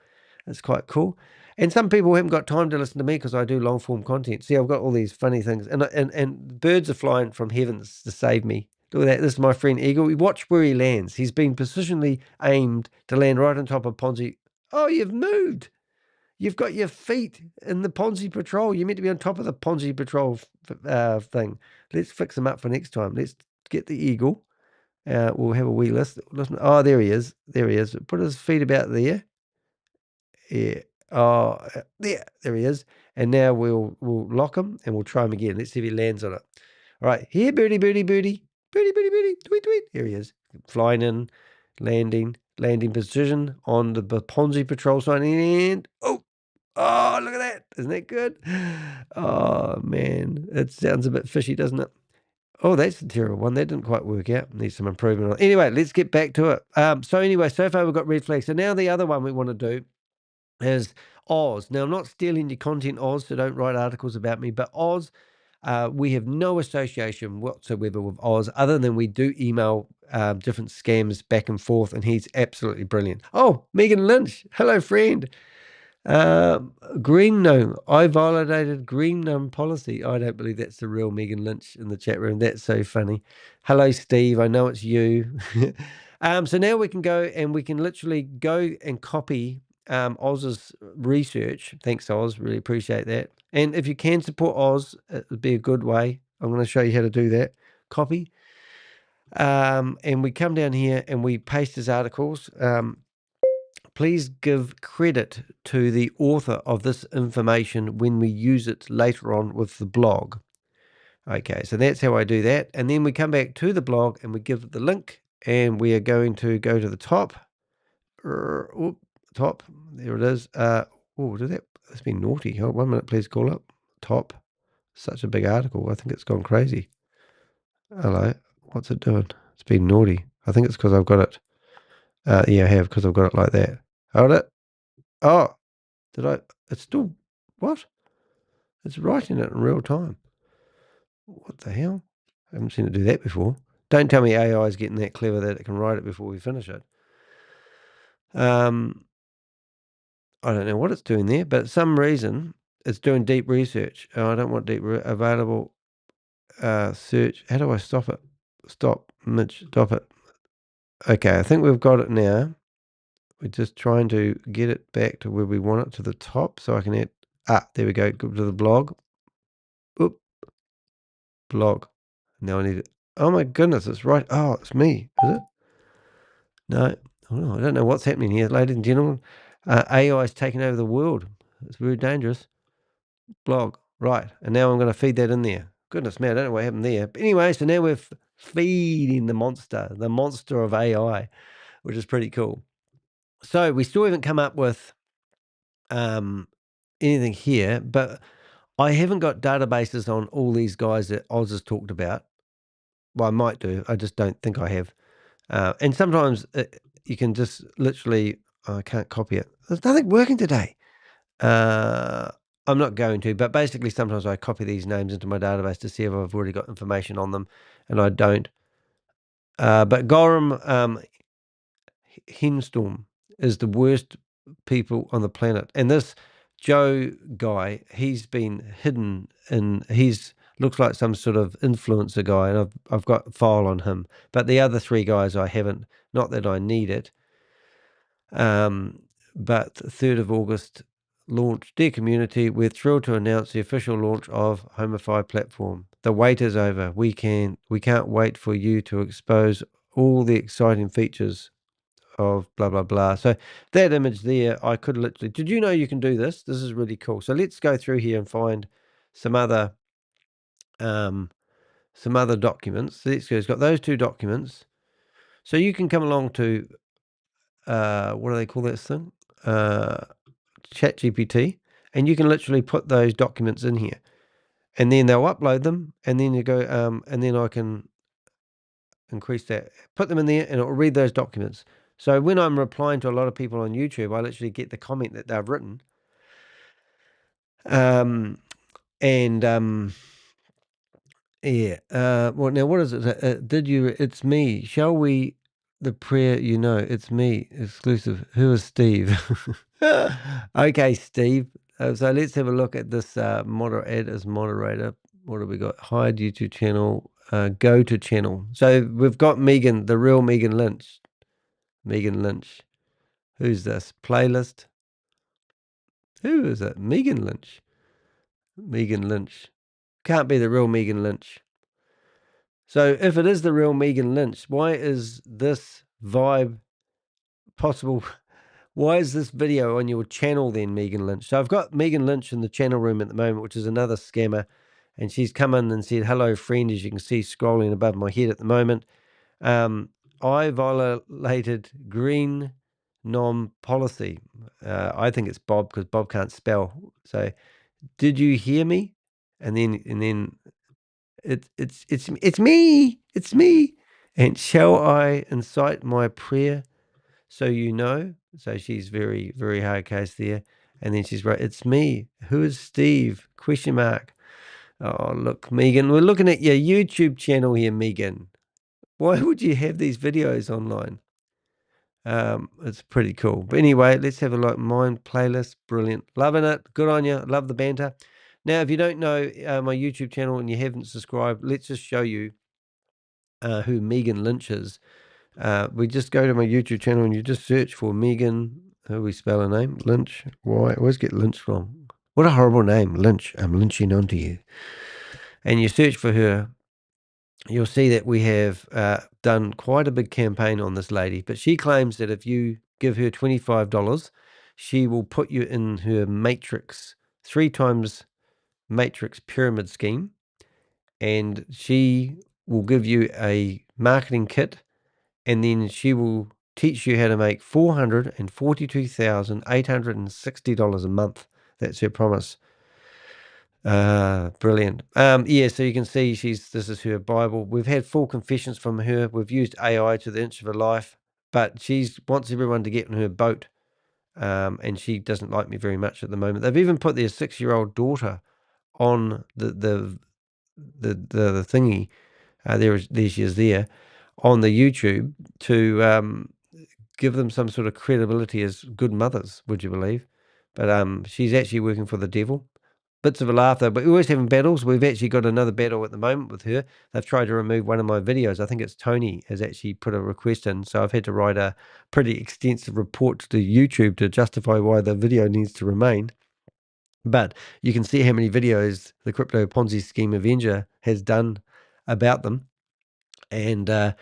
It's quite cool. And some people haven't got time to listen to me because I do long form content. See, I've got all these funny things, and birds are flying from heavens to save me. Look at that. This is my friend Eagle. Watch where he lands. He's been positionally aimed to land right on top of Ponzi. Oh, you've moved. You've got your feet in the Ponzi Patrol. You're meant to be on top of the Ponzi Patrol thing. Let's fix him up for next time. Let's get the Eagle. We'll have a wee list. Listen. Oh, there he is. There he is. Put his feet about there. Yeah. Oh, there he is. And now we'll lock him and we'll try him again. Let's see if he lands on it. All right, here, birdie, birdie, birdie, birdie, birdie, birdie, tweet, tweet. Here he is, flying in, landing position on the Ponzi Patrol sign, and oh, look at that! Isn't that good? Oh man, it sounds a bit fishy, doesn't it? Oh, that's a terrible one. That didn't quite work out. Needs some improvement on it. Anyway, let's get back to it. So anyway, so far we've got red flags. So now the other one we want to do is Oz. Now, I'm not stealing your content, Oz, so don't write articles about me, but Oz, we have no association whatsoever with Oz other than we do email different scams back and forth, and he's absolutely brilliant. Oh, Megan Lynch. Hello, friend. Green Gnome. I violated Green Gnome policy. I don't believe that's the real Megan Lynch in the chat room. That's so funny. Hello, Steve. I know it's you. So now we can go and we can literally go and copy Oz's research. Thanks, Oz. Really appreciate that. And if you can support Oz, it would be a good way. I'm going to show you how to do that. Copy. And we come down here and we paste his articles. Please give credit to the author of this information when we use it later on with the blog. Okay, so that's how I do that. And then we come back to the blog and we give it the link, and we are going to go to the top. Top. There it is. That's been naughty. Hold 1 minute, please. Call up. Top. Such a big article. I think it's gone crazy. Hello. What's it doing? It's been naughty. I think it's because I've got it. Yeah, I have, because I've got it like that. Hold it. Oh, did I? It's still, what? It's writing it in real time. What the hell? I haven't seen it do that before. Don't tell me AI is getting that clever that it can write it before we finish it. I don't know what it's doing there, but for some reason it's doing deep research. Oh, I don't want available search. How do I stop it? Stop, Mitch, stop it. Okay, I think we've got it now. We're just trying to get it back to where we want it, to the top, so I can add. There we go. Go to the blog. Oop. Blog. Now I need it. Oh my goodness, it's right. Oh, it's me. Is it? No. Oh, I don't know what's happening here, ladies and gentlemen. AI is taking over the world. It's very dangerous. Blog. Right. And now I'm going to feed that in there. Goodness me, I don't know what happened there. But anyway, so now we're feeding the monster of AI, which is pretty cool. So we still haven't come up with anything here, but I haven't got databases on all these guys that Oz has talked about. Well, I might do. I just don't think I have. And sometimes you can just literally, I can't copy it. There's nothing working today. I'm not going to, but basically sometimes I copy these names into my database to see if I've already got information on them, and I don't. But Gorham Henstorm is the worst people on the planet. And this Joe guy, he's been hidden looks like some sort of influencer guy, and I've got a file on him. But the other three guys I haven't, not that I need it. But 3rd of August launch. Dear community, we're thrilled to announce the official launch of Homnifi platform. The wait is over. We can't wait for you to expose all the exciting features of blah blah blah. So that image there, I could literally, did you know you can do this? This is really cool. So let's go through here and find some other documents. So let's go. It's got those 2 documents. So you can come along to what do they call that thing? ChatGPT, and you can literally put those documents in here, and then they'll upload them, and then you go and then I can increase that, put them in there, and it will read those documents. So when I'm replying to a lot of people on YouTube, I literally get the comment that they've written. Yeah. Well, now what is it? It's me. Shall we? The prayer, it's me, exclusive. Who is Steve? Okay, Steve. So let's have a look at this add as moderator. What have we got? Hide YouTube channel. Go to channel. So we've got Megan, the real Megan Lynch. Megan Lynch. Who's this? Playlist. Who is it? Megan Lynch. Megan Lynch. Can't be the real Megan Lynch. So if it is the real Megan Lynch, why is this vibe possible? Why is this video on your channel then, Megan Lynch? So I've got Megan Lynch in the channel room at the moment, which is another scammer. And she's come in and said, hello, friend, as you can see scrolling above my head at the moment. I violated green nom policy. I think it's Bob because Bob can't spell. So did you hear me? And then it's me. And shall I incite my prayer so you know? So she's very, very hard case there. And then she's right, it's me. Who is Steve? Question mark. Oh, look, Megan, we're looking at your YouTube channel here, Megan. Why would you have these videos online? It's pretty cool. But anyway, let's have a look. Mine playlist, brilliant. Loving it. Good on you. Love the banter. Now, if you don't know my YouTube channel and you haven't subscribed, let's just show you who Megan Lynch is. We just go to my YouTube channel and you just search for Megan. How do we spell her name? Lynch. Why? I always get Lynch wrong. What a horrible name, Lynch. I'm lynching onto you. And you search for her. You'll see that we have done quite a big campaign on this lady, but she claims that if you give her $25, she will put you in her matrix, 3 times matrix pyramid scheme, and she will give you a marketing kit, and then she will teach you how to make $442,860 a month. That's her promise. Brilliant. Yeah, so you can see this is her Bible. We've had full confessions from her. We've used AI to the inch of her life, but she wants everyone to get in her boat. And she doesn't like me very much at the moment. They've even put their 6-year-old daughter on the thingy. There she is there on the YouTube to give them some sort of credibility as good mothers, would you believe? But she's actually working for the devil. Bits of a laugh though, but we're always having battles. We've actually got another battle at the moment with her. They've tried to remove one of my videos. I think it's Tony has actually put a request in. So I've had to write a pretty extensive report to YouTube to justify why the video needs to remain. But you can see how many videos the Crypto Ponzi Scheme Avenger has done about them. And to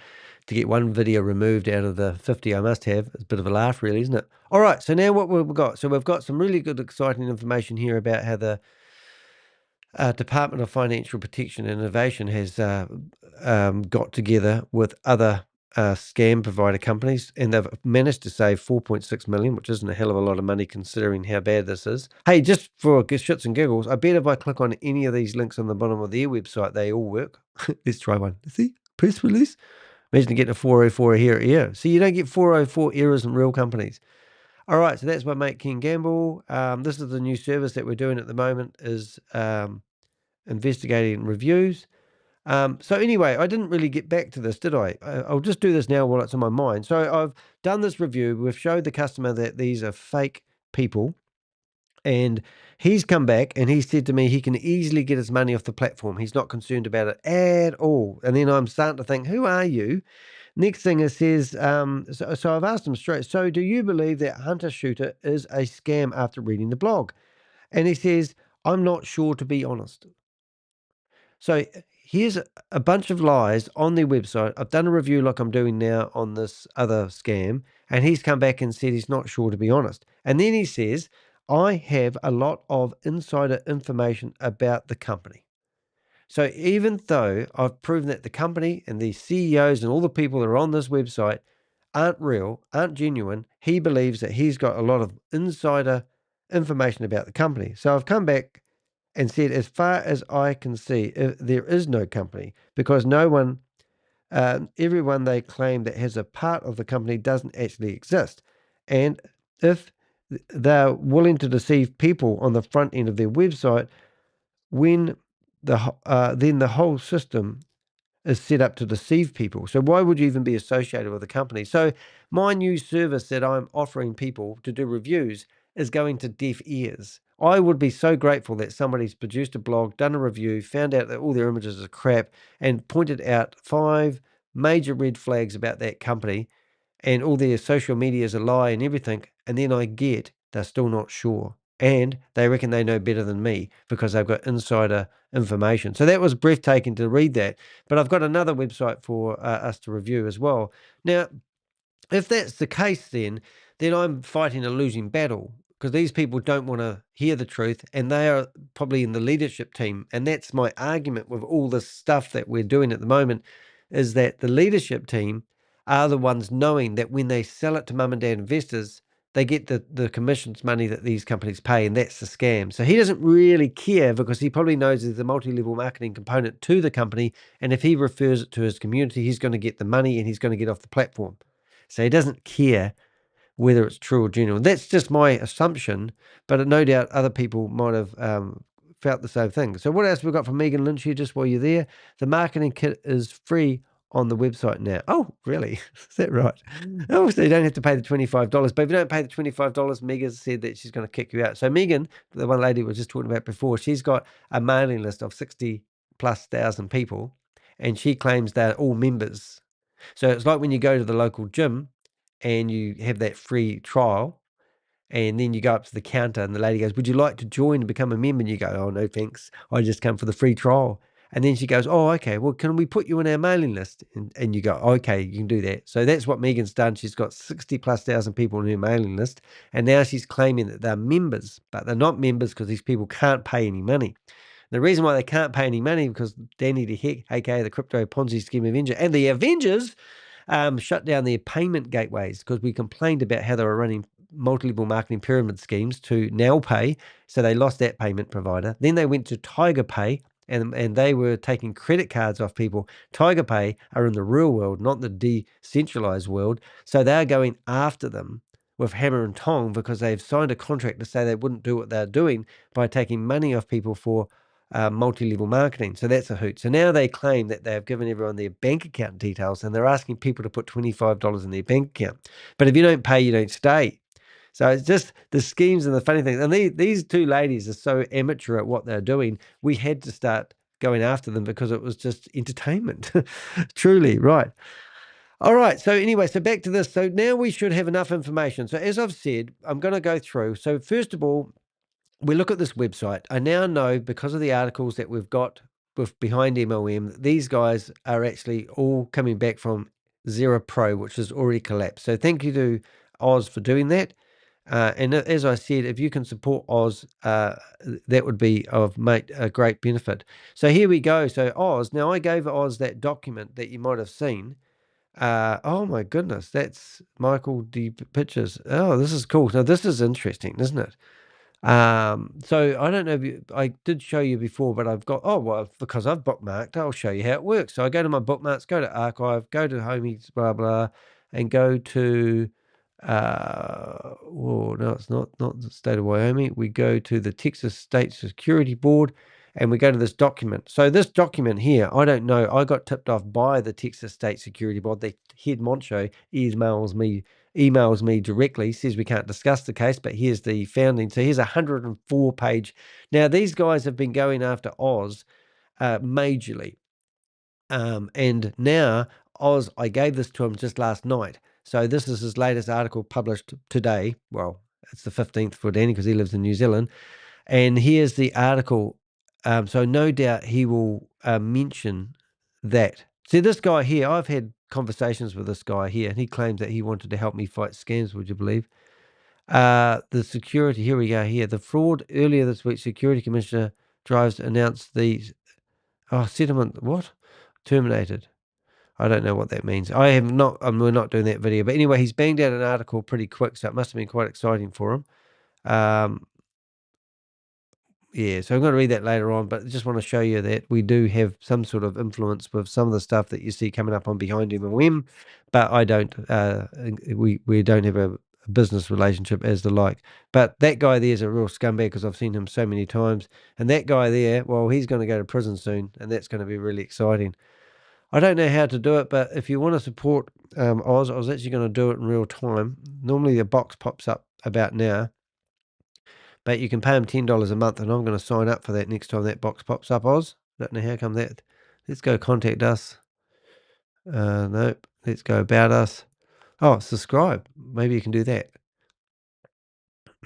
get one video removed out of the 50 I must have, it's a bit of a laugh really, isn't it? All right, so now what we've got. So we've got some really good, exciting information here about how the Department of Financial Protection and Innovation has got together with other scam provider companies, and they've managed to save 4.6 million, which isn't a hell of a lot of money considering how bad this is. Hey, just for shits and giggles, I bet if I click on any of these links on the bottom of their website, they all work. Let's try one. See, press release. Imagine getting a 404 error. See, you don't get 404 errors in real companies. All right, so that's my mate Ken Gamble. This is the new service that we're doing at the moment is investigating reviews. So anyway, I didn't really get back to this, did I? I'll just do this now while it's on my mind. So I've done this review. We've showed the customer that these are fake people. And he's come back and he said to me he can easily get his money off the platform. He's not concerned about it at all. And then I'm starting to think, who are you? Next thing it says, so I've asked him straight, so do you believe that Hunter Shooter is a scam after reading the blog? And he says, I'm not sure, to be honest. So here's a bunch of lies on their website. I've done a review like I'm doing now on this other scam, and he's come back and said he's not sure, to be honest. And then he says, I have a lot of insider information about the company. So even though I've proven that the company and the CEOs and all the people that are on this website aren't real, aren't genuine, he believes that he's got a lot of insider information about the company. So I've come back and said, as far as I can see, there is no company because no one, everyone they claim that has a part of the company doesn't actually exist. And if they're willing to deceive people on the front end of their website, when then the whole system is set up to deceive people. So why would you even be associated with a company? So my new service that I'm offering people to do reviews is going to deaf ears. I would be so grateful that somebody's produced a blog, done a review, found out that all their images are crap, and pointed out 5 major red flags about that company, and all their social media is a lie and everything, and then I get they're still not sure. And they reckon they know better than me because they've got insider information. So that was breathtaking to read that. But I've got another website for us to review as well. Now, if that's the case, then I'm fighting a losing battle because these people don't want to hear the truth, and they are probably in the leadership team. And that's my argument with all this stuff that we're doing at the moment, is that the leadership team are the ones knowing that when they sell it to mum and dad investors, they get the commissions money that these companies pay, and that's the scam. So he doesn't really care because he probably knows there's a multi-level marketing component to the company, and if he refers it to his community, he's going to get the money and he's going to get off the platform. So he doesn't care whether it's true or genuine. That's just my assumption, but no doubt other people might have felt the same thing. So what else we got from Megan Lynch here just while you're there? The marketing kit is free on the website now. Oh, really? Is that right? Oh, so you don't have to pay the $25. But if you don't pay the $25, Megan said that she's going to kick you out. So Megan, the one lady we were just talking about before, she's got a mailing list of 60,000+ people, and she claims they're all members. So it's like when you go to the local gym and you have that free trial, and then you go up to the counter and the lady goes, "Would you like to join and become a member?" And you go, "Oh, no, thanks. I just come for the free trial." And then she goes, "Oh, okay. Well, can we put you on our mailing list?" And you go, "Okay, you can do that." So that's what Megan's done. She's got 60,000+ people on her mailing list. And now she's claiming that they're members, but they're not members because these people can't pay any money. The reason why they can't pay any money because Danny de Hek, aka the Crypto Ponzi Scheme Avenger, and the Avengers shut down their payment gateways because we complained about how they were running multi-level marketing pyramid schemes to now pay. So they lost that payment provider. Then they went to Tiger Pay, and they were taking credit cards off people. Tiger Pay are in the real world, not the decentralized world. So they're going after them with hammer and tong because they've signed a contract to say they wouldn't do what they're doing by taking money off people for multi-level marketing. So that's a hoot. So now they claim that they've given everyone their bank account details, and they're asking people to put $25 in their bank account. But if you don't pay, you don't stay. So it's just the schemes and the funny things. And these two ladies are so amateur at what they're doing, we had to start going after them because it was just entertainment. Truly, right. All right. So anyway, so back to this. So now we should have enough information. So as I've said, I'm going to go through. So first of all, we look at this website. I now know because of the articles that we've got with behind MOM, that these guys are actually all coming back from Xera Pro, which has already collapsed. So thank you to Oz for doing that. And as I said, if you can support Oz, that would be of a great benefit. So here we go. So Oz, now I gave Oz that document that you might have seen. Oh my goodness, that's Michael D. Pictures. Oh, this is cool. Now this is interesting, isn't it? So I don't know if I did show you before, but I've got, oh, well, because I've bookmarked, I'll show you how it works. So I go to my bookmarks, go to archive, go to homies, blah, blah, and go to, oh, no, it's not the state of Wyoming. We go to the Texas State Security Board, and we go to this document. So this document here, I don't know. I got tipped off by the Texas State Security Board. The head honcho emails me directly, says we can't discuss the case, but here's the founding. So here's a 104-page. Now, these guys have been going after Oz majorly. And now Oz, I gave this to him just last night. So this is his latest article published today. Well, it's the 15th for Danny because he lives in New Zealand. And here's the article. So no doubt he will mention that. See, this guy here, I've had conversations with this guy here, and he claims that he wanted to help me fight scams, would you believe? The security, here we go here. The fraud earlier this week, Security Commissioner Drives announced the settlement, what? Terminated. I don't know what that means. I have not, we're not doing that video. But anyway, he's banged out an article pretty quick, so it must have been quite exciting for him. Yeah, so I'm going to read that later on, but I just want to show you that we do have some sort of influence with some of the stuff that you see coming up on Behind MLM, but I don't, we don't have a business relationship as the like. But that guy there is a real scumbag because I've seen him so many times. And that guy there, well, he's going to go to prison soon, and that's going to be really exciting. I don't know how to do it, but if you want to support Oz, I was actually going to do it in real time. Normally the box pops up about now. but you can pay them $10 a month, and I'm going to sign up for that next time that box pops up, Oz. Don't know how come that. Let's go contact us. Nope. Let's go about us. Oh, subscribe. Maybe you can do that.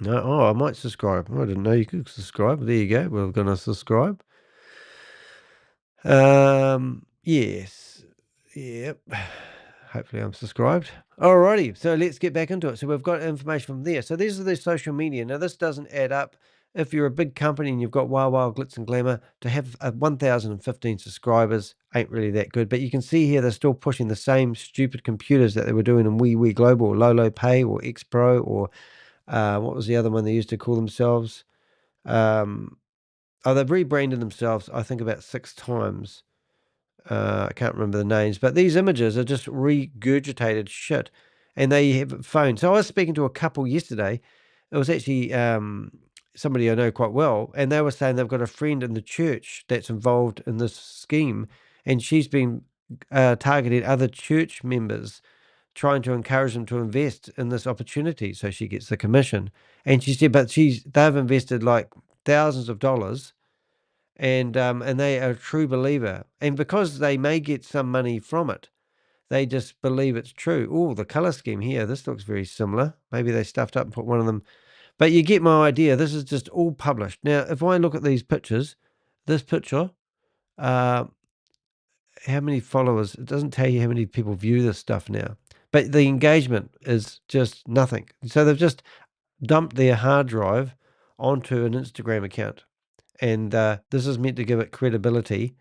No, I might subscribe. I didn't know you could subscribe. There you go. We're going to subscribe. Yes. Yep. Hopefully I'm subscribed. Alrighty, so let's get back into it. So we've got information from there. So these are the social media. Now this doesn't add up. If you're a big company and you've got wild glitz and glamour, to have 1,015 subscribers ain't really that good. But you can see here they're still pushing the same stupid computers that they were doing in We Global, or Lolo Pay, or X Pro, or what was the other one they used to call themselves? They've rebranded themselves, I think, about 6 times. I can't remember the names, but these images are just regurgitated shit, and they have phones. So I was speaking to a couple yesterday. It was actually somebody I know quite well, and they were saying they've got a friend in the church that's involved in this scheme, and she's been targeting other church members, trying to encourage them to invest in this opportunity so she gets the commission. And she said, but they've invested like thousands of dollars, and they are a true believer. And because they may get some money from it, they just believe it's true. Oh, the color scheme here, this looks very similar. Maybe they stuffed up and put one of them. But you get my idea. This is just all published. Now, if I look at these pictures, this picture, how many followers? It doesn't tell you how many people view this stuff now. But the engagement is just nothing. So they've just dumped their hard drive onto an Instagram account. And this is meant to give it credibility.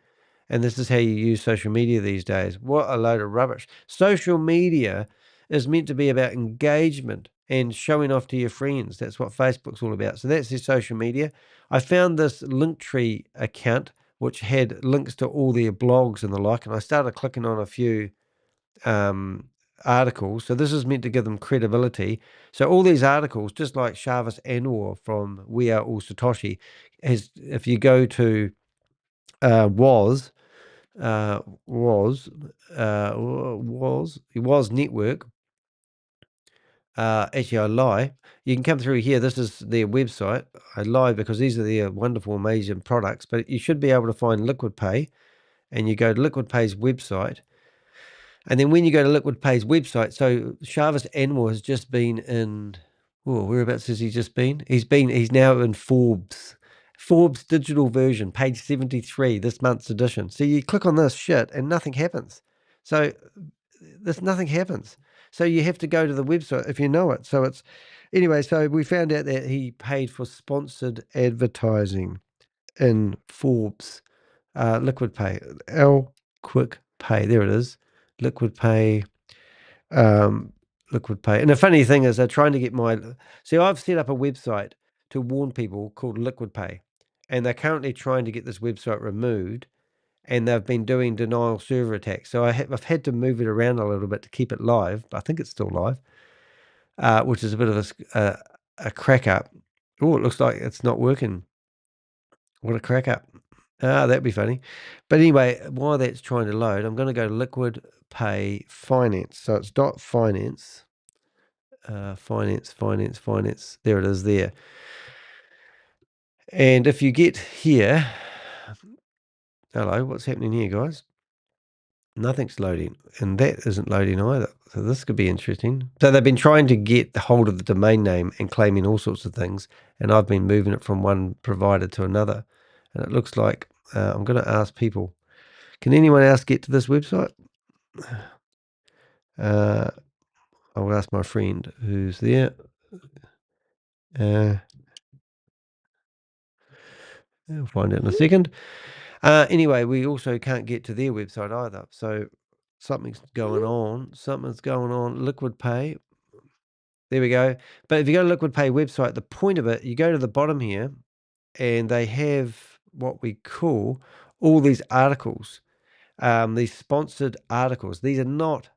And this is how you use social media these days. What a load of rubbish. Social media is meant to be about engagement and showing off to your friends. That's what Facebook's all about. So that's their social media. I found this Linktree account, which had links to all their blogs and the like, and I started clicking on a few articles. So this is meant to give them credibility. So all these articles, just like Shavis Anwar from We Are All Satoshi, if you go to was network. Actually, I lie. You can come through here. This is their website. I lie because these are their wonderful, amazing products. But you should be able to find Liquid Pay, and you go to Liquid Pay's website. And then when you go to Liquid Pay's website, so Shavis Anwar has just been in. Oh, whereabouts has he just been? He's now in Forbes digital version, page 73, this month's edition. So you click on this shit and nothing happens. So nothing happens. So you have to go to the website if you know it. So it's anyway. So we found out that he paid for sponsored advertising in Forbes. Liquid Pay, Quick Pay. There it is. Liquid Pay. Liquid Pay. And the funny thing is, they're trying to get I've set up a website to warn people called Liquid Pay, and they're currently trying to get this website removed, and they've been doing denial server attacks. So I've had to move it around a little bit to keep it live, but I think it's still live, which is a bit of a crack up. Oh, it looks like it's not working. What a crack up. That'd be funny. But anyway, while that's trying to load, I'm going to go to Liquid Pay Finance. So it's .finance. Finance. There it is there. And if you get here, hello, what's happening here, guys? Nothing's loading, and that isn't loading either. So this could be interesting. So they've been trying to get the hold of the domain name and claiming all sorts of things, and I've been moving it from one provider to another. And it looks like I'm going to ask people, can anyone else get to this website? I'll ask my friend who's there. I'll find out in a second. Anyway, we also can't get to their website either. So something's going on. Something's going on. Liquid Pay. There we go. But if you go to Liquid Pay website, the point of it, you go to the bottom here, and they have what we call all these articles, these sponsored articles. These are not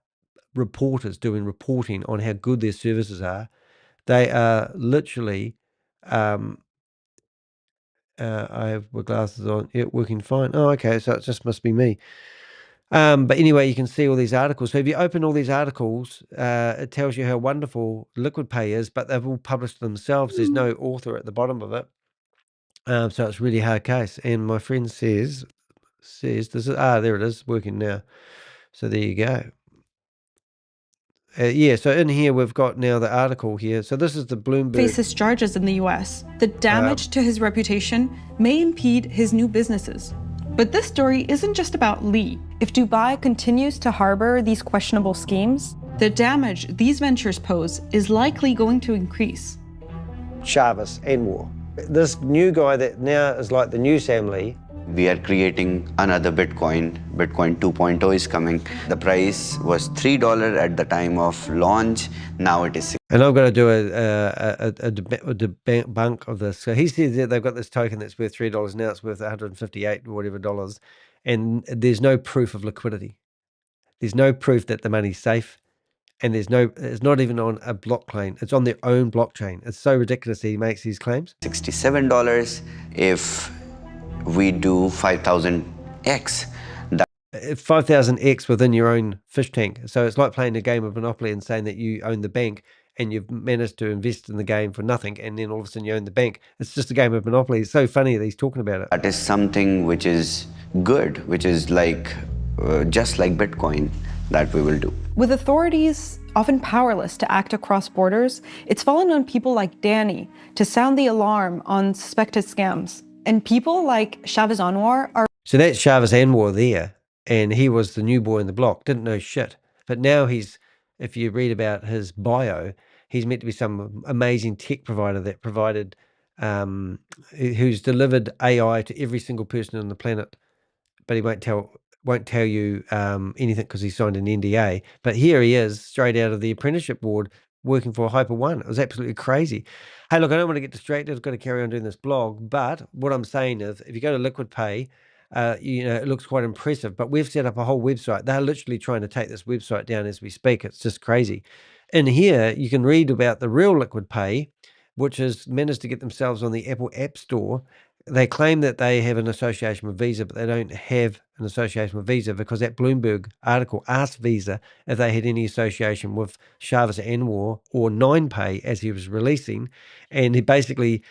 reporters doing reporting on how good their services are. They are literally, I have my glasses on, yeah, working fine. Oh, okay, so it just must be me. But anyway, you can see all these articles. So if you open all these articles, it tells you how wonderful Liquid Pay is, but they've all published themselves. There's no author at the bottom of it. So it's really hard case. And my friend says this is, there it is, working now. So there you go. Yeah, so in here we've got now the article here. So this is the Bloomberg. Faces charges in the US. The damage to his reputation may impede his new businesses. But this story isn't just about Lee. If Dubai continues to harbor these questionable schemes, the damage these ventures pose is likely going to increase. Chavez and War. This new guy that now is like the new Sam Lee. We are creating another Bitcoin. Bitcoin 2.0 is coming. The price was $3 at the time of launch. Now it is $6. And I'm going to do a debunk of this. So he says that they've got this token that's worth $3. Now it's worth 158 or whatever dollars. And there's no proof of liquidity. There's no proof that the money's safe. And it's not even on a blockchain. It's on their own blockchain. It's so ridiculous he makes these claims. $67 if we do 5,000x. 5,000x within your own fish tank. So it's like playing a game of Monopoly and saying that you own the bank and you've managed to invest in the game for nothing, and then all of a sudden you own the bank. It's just a game of Monopoly. It's so funny that he's talking about it. That is something which is good, which is like just like Bitcoin that we will do. With authorities often powerless to act across borders, it's fallen on people like Danny to sound the alarm on suspected scams. And people like Chavez Anwar are... So that's Chavez Anwar there, and he was the new boy in the block, didn't know shit. But now he's, if you read about his bio, he's meant to be some amazing tech provider that provided, who's delivered AI to every single person on the planet. But he won't tell you anything because he signed an NDA. But here he is, straight out of the apprenticeship board, working for Hyper One. It was absolutely crazy. Hey, look, I don't want to get distracted. I've got to carry on doing this blog. But what I'm saying is, if you go to Liquid Pay, it looks quite impressive. But we've set up a whole website. They're literally trying to take this website down as we speak. It's just crazy. In here, you can read about the real Liquid Pay, which has managed to get themselves on the Apple App Store. They claim that they have an association with Visa, but they don't have an association with Visa because that Bloomberg article asked Visa if they had any association with Chavez Anwar or 9Pay as he was releasing. And he basically,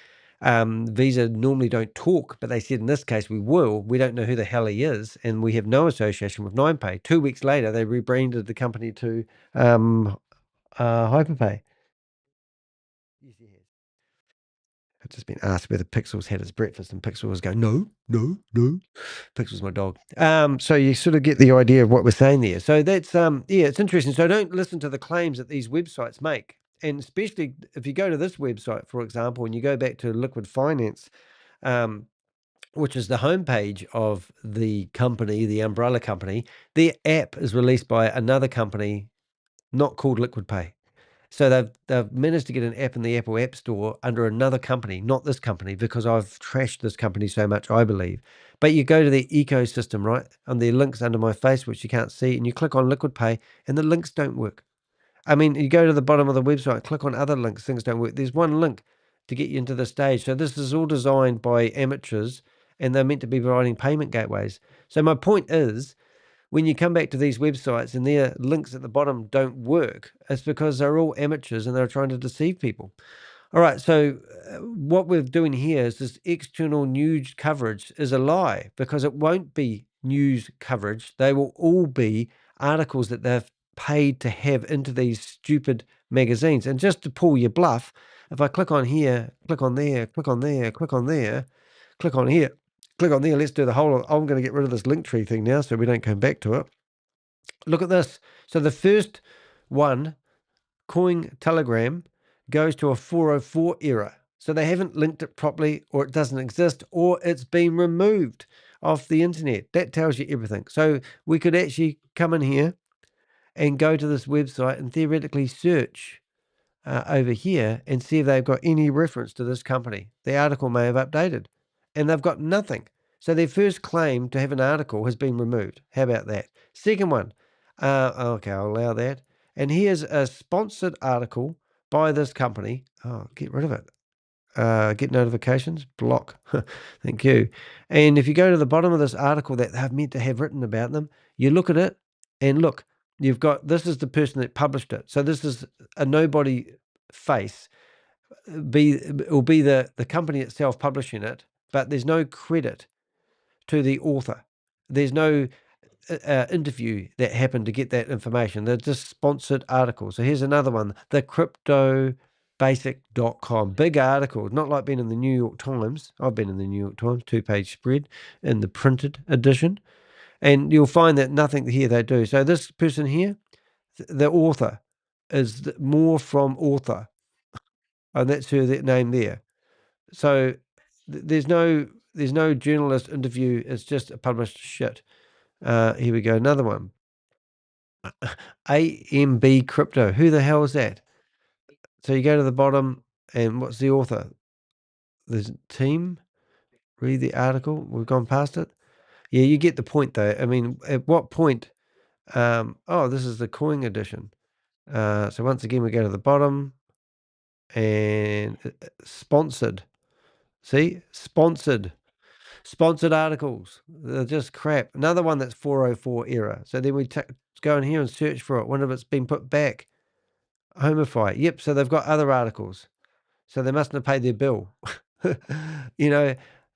Visa normally don't talk, but they said in this case we will. We don't know who the hell he is, and we have no association with 9Pay. 2 weeks later, they rebranded the company to Hyperpay. I've just been asked whether Pixels had his breakfast, and Pixel was going, no. Pixel's my dog. So you sort of get the idea of what we're saying there. So that's, it's interesting. So don't listen to the claims that these websites make. And especially if you go to this website, for example, and you go back to Liquid Finance, which is the homepage of the company, the umbrella company, their app is released by another company not called Liquid Pay. So they've managed to get an app in the Apple App Store under another company, not this company, because I've trashed this company so much, I believe. But you go to the ecosystem, right, and the links under my face, which you can't see, and you click on Liquid Pay, and the links don't work. I mean, you go to the bottom of the website, click on other links, things don't work. There's one link to get you into the stage. So this is all designed by amateurs, and they're meant to be providing payment gateways. So my point is, when you come back to these websites and their links at the bottom don't work, it's because they're all amateurs and they're trying to deceive people. All right, so what we're doing here is this external news coverage is a lie, because it won't be news coverage. They will all be articles that they've paid to have into these stupid magazines. And just to pull your bluff, if I click on here, click on there, click on there, click on there, click on here, click on there, let's do the whole, I'm going to get rid of this Linktree thing now so we don't come back to it. Look at this. So the first one, Coin Telegram, goes to a 404 error. So they haven't linked it properly, or it doesn't exist, or it's been removed off the internet. That tells you everything. So we could actually come in here and go to this website and theoretically search over here and see if they've got any reference to this company. The article may have updated, and they've got nothing. So their first claim to have an article has been removed. How about that? Second one, okay, I'll allow that. And here's a sponsored article by this company. Oh, get rid of it. get notifications, block. Thank you. And if you go to the bottom of this article that they've meant to have written about them, you look at it and look, you've got, this is the person that published it. So this is a nobody face. It will be the company itself publishing it, but there's no credit to the author. There's no interview that happened to get that information. They're just sponsored articles. So here's another one, the cryptobasic.com. Big article, not like being in the New York Times. I've been in the New York Times, 2-page spread in the printed edition. And you'll find that nothing here they do. So this person here, the author, is more from author. And that's her name there. So there's no journalist interview. It's just a published shit. Here we go, another one. AMB Crypto. Who the hell is that? So you go to the bottom, and what's the author? There's a team. Read the article. We've gone past it. Yeah, you get the point, though. I mean, at what point? Oh, this is the coin edition. So once again, we go to the bottom, and sponsored. See, sponsored articles. They're just crap. Another one that's 404 error. So then we go in here and search for it. Wonder if it's been put back. Homnifi. Yep. So they've got other articles. So they mustn't have paid their bill.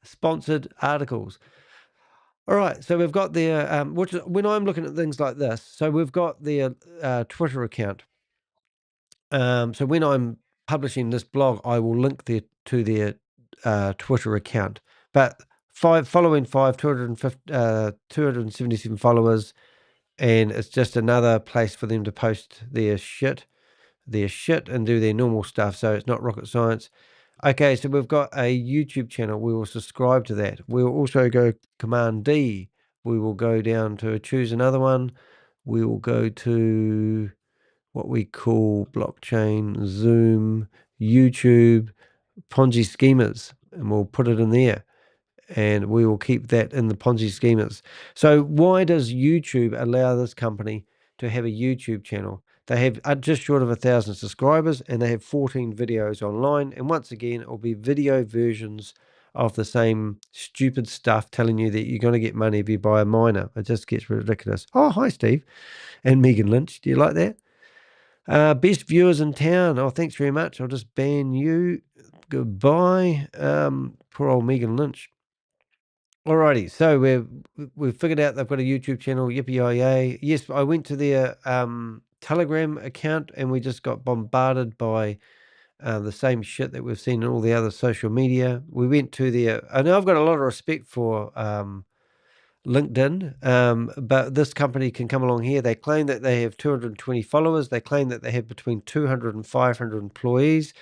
Sponsored articles. All right. So we've got their, when I'm looking at things like this, so we've got their Twitter account. So when I'm publishing this blog, I will link to their Twitter account. But following 277 followers, and it's just another place for them to post their shit and do their normal stuff. So it's not rocket science. Okay, so we've got a YouTube channel. We will subscribe to that. We'll also go Command D. We will go down to choose another one. We will go to what we call blockchain, Zoom, YouTube, Ponzi schemers, and we'll put it in there. And we will keep that in the Ponzi schemers. So why does YouTube allow this company to have a YouTube channel? They have just short of 1,000 subscribers, and they have 14 videos online. And once again, it will be video versions of the same stupid stuff telling you that you're going to get money if you buy a miner. It just gets ridiculous. Oh, hi, Steve. And Megan Lynch. Do you like that? Best viewers in town. Oh, thanks very much. I'll just ban you. Goodbye. Poor old Megan Lynch. Alrighty, so we've figured out they've got a YouTube channel, yippee-yi-yay. Yes, I went to their Telegram account, and we just got bombarded by the same shit that we've seen in all the other social media. We went to their, I know I've got a lot of respect for LinkedIn, but this company can come along here. They claim that they have 220 followers. They claim that they have between 200 and 500 employees.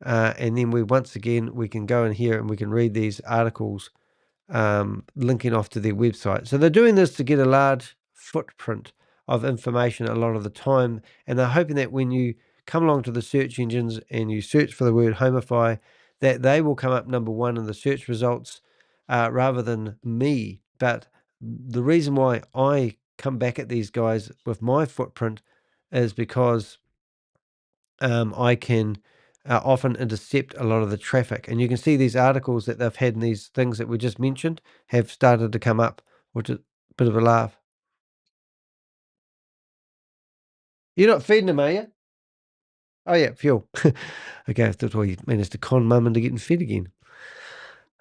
And then we can go in here and we can read these articles linking off to their website. So they're doing this to get a large footprint of information a lot of the time, and they're hoping that when you come along to the search engines and you search for the word Homnifi, that they will come up number one in the search results rather than me. But the reason why I come back at these guys with my footprint is because I can often intercept a lot of the traffic. And you can see these articles that they've had and these things that we just mentioned have started to come up, which is a bit of a laugh. You're not feeding them, are you? Oh, yeah, fuel. Okay, that's why you managed to con mum into getting fed again.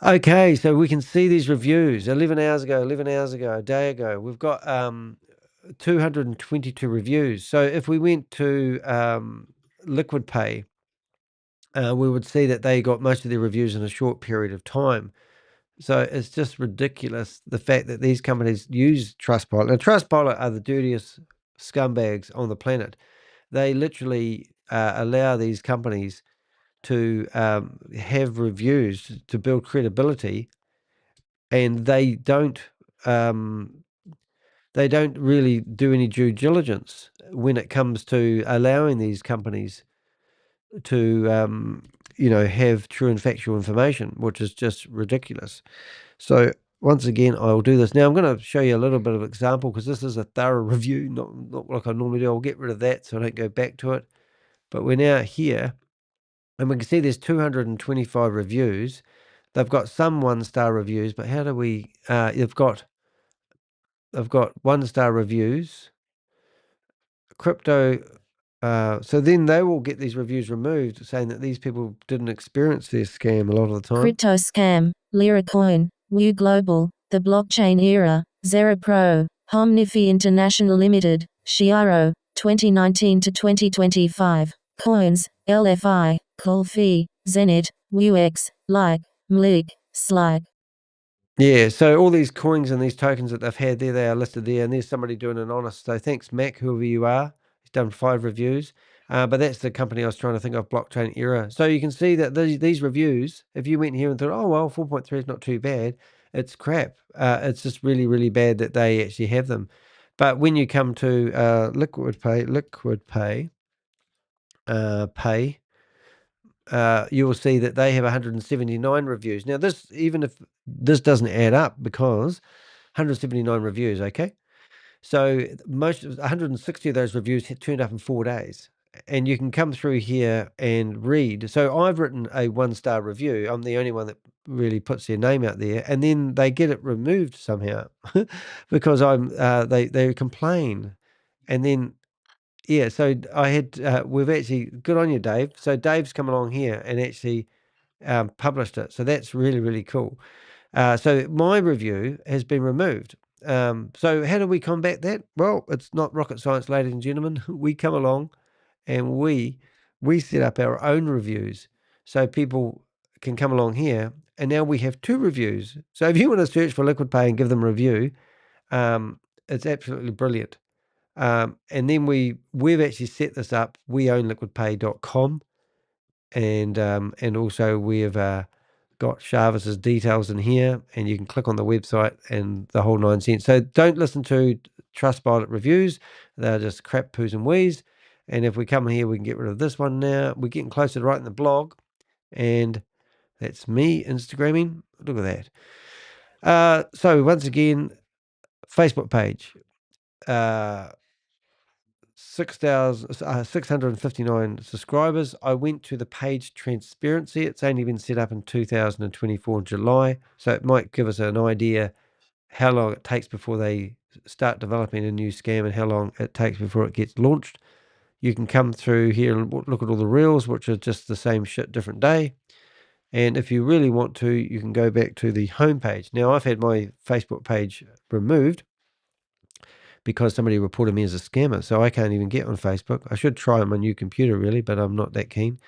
Okay, so we can see these reviews. 11 hours ago, a day ago. We've got 222 reviews. So if we went to Liquid Pay, we would see that they got most of their reviews in a short period of time. So it's just ridiculous, the fact that these companies use Trustpilot. Now, Trustpilot are the dirtiest scumbags on the planet. They literally allow these companies to have reviews to build credibility, and they don't really do any due diligence when it comes to allowing these companies to have true and factual information, which is just ridiculous. So once again, I'll do this. Now I'm going to show you a little bit of example, because this is a thorough review, not like I normally do. I'll get rid of that so I don't go back to it. But we're now here, And we can see there's 225 reviews. They've got some 1-star reviews, but how do we, they've got 1-star reviews. Crypto, so then they will get these reviews removed saying that these people didn't experience their scam a lot of the time. Crypto scam, Lira coin, Wu Global, the blockchain era, Xera Pro, Homnifi International Limited, Xera, 2019 to 2025, coins, LFI, Colfi, Zenit, WUX, like, Mlik, Slag. Yeah, so all these coins and these tokens that they've had there, they are listed there, and there's somebody doing an honest. So thanks, Mac, whoever you are. He's done 5 reviews, but that's the company I was trying to think of, blockchain era. So you can see that these reviews, if you went here and thought, oh, well, 4.3 is not too bad, it's crap. It's just really, really bad that they actually have them. But when you come to Liquid Pay, you will see that they have 179 reviews. Now, this, even if this doesn't add up, because 179 reviews, okay? So 160 of those reviews turned up in 4 days. And you can come through here and read. So I've written a 1-star review. I'm the only one that really puts their name out there. And then they get it removed somehow because they complain. And then, yeah, so I had, we've actually, good on you, Dave. So Dave's come along here and actually published it. So that's really, really cool. So my review has been removed. So how do we combat that? Well, it's not rocket science, ladies and gentlemen. We come along and we set up our own reviews. So people can come along here, and now we have 2 reviews. So if you want to search for Liquid Pay and give them a review, it's absolutely brilliant. And then we've actually set this up. We own liquidpay.com, and also we've got Jarvis's details in here, and you can click on the website and the whole 9 cents. So don't listen to Trustpilot reviews. They're just crap, poos and wheeze. And if we come here, we can get rid of this one now. We're getting closer to writing the blog, and that's me Instagramming. Look at that. So once again, Facebook page. 659 subscribers. I went to the page transparency. It's only been set up in 2024 in July, so it might give us an idea how long it takes before they start developing a new scam and how long it takes before it gets launched. You can come through here and look at all the reels, which are just the same shit, different day. And if you really want to, you can go back to the home page. Now, I've had my Facebook page removed because somebody reported me as a scammer, so I can't even get on Facebook. I should try on my new computer, really, but I'm not that keen.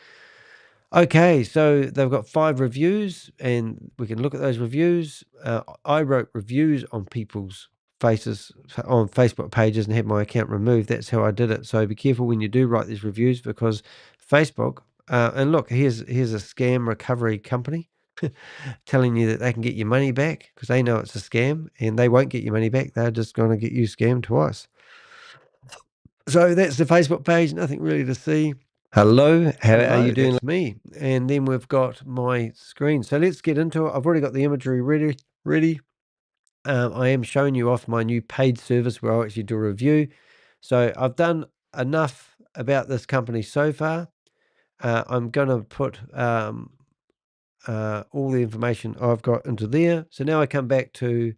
Okay, so they've got 5 reviews, and we can look at those reviews. I wrote reviews on people's faces on Facebook pages and had my account removed. That's how I did it. So be careful when you do write these reviews, because Facebook, and look, here's a scam recovery company telling you that they can get your money back because they know it's a scam, and they won't get your money back. They're just going to get you scammed twice. So that's the Facebook page. Nothing really to see. Hello, how are you doing? That's me. And then we've got my screen. So let's get into it. I've already got the imagery ready. I am showing you off my new paid service where I actually do a review. So I've done enough about this company so far. I'm going to put all the information I've got into there. So now I come back to,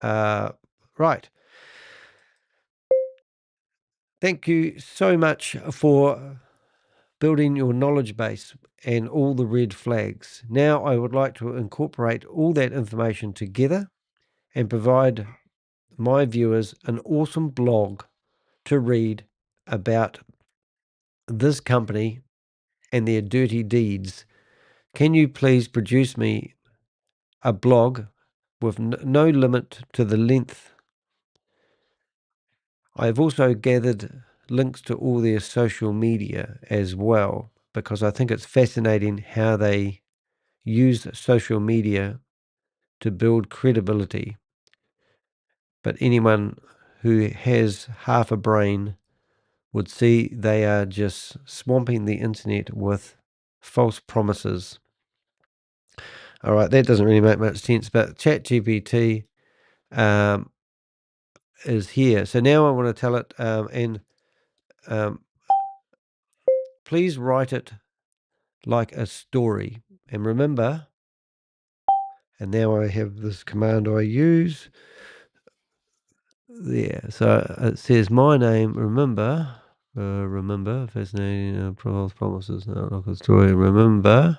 right. Thank you so much for building your knowledge base and all the red flags. Now I would like to incorporate all that information together and provide my viewers an awesome blog to read about this company and their dirty deeds. Can you please produce me a blog with no limit to the length? I've also gathered links to all their social media as well, because I think it's fascinating how they use social media to build credibility. But anyone who has half a brain would see they are just swamping the internet with false promises. All right, that doesn't really make much sense, but ChatGPT is here. So now I want to tell it, and please write it like a story. And remember, and now I have this command I use there. So it says my name, remember, fascinating, promises, like a story, remember.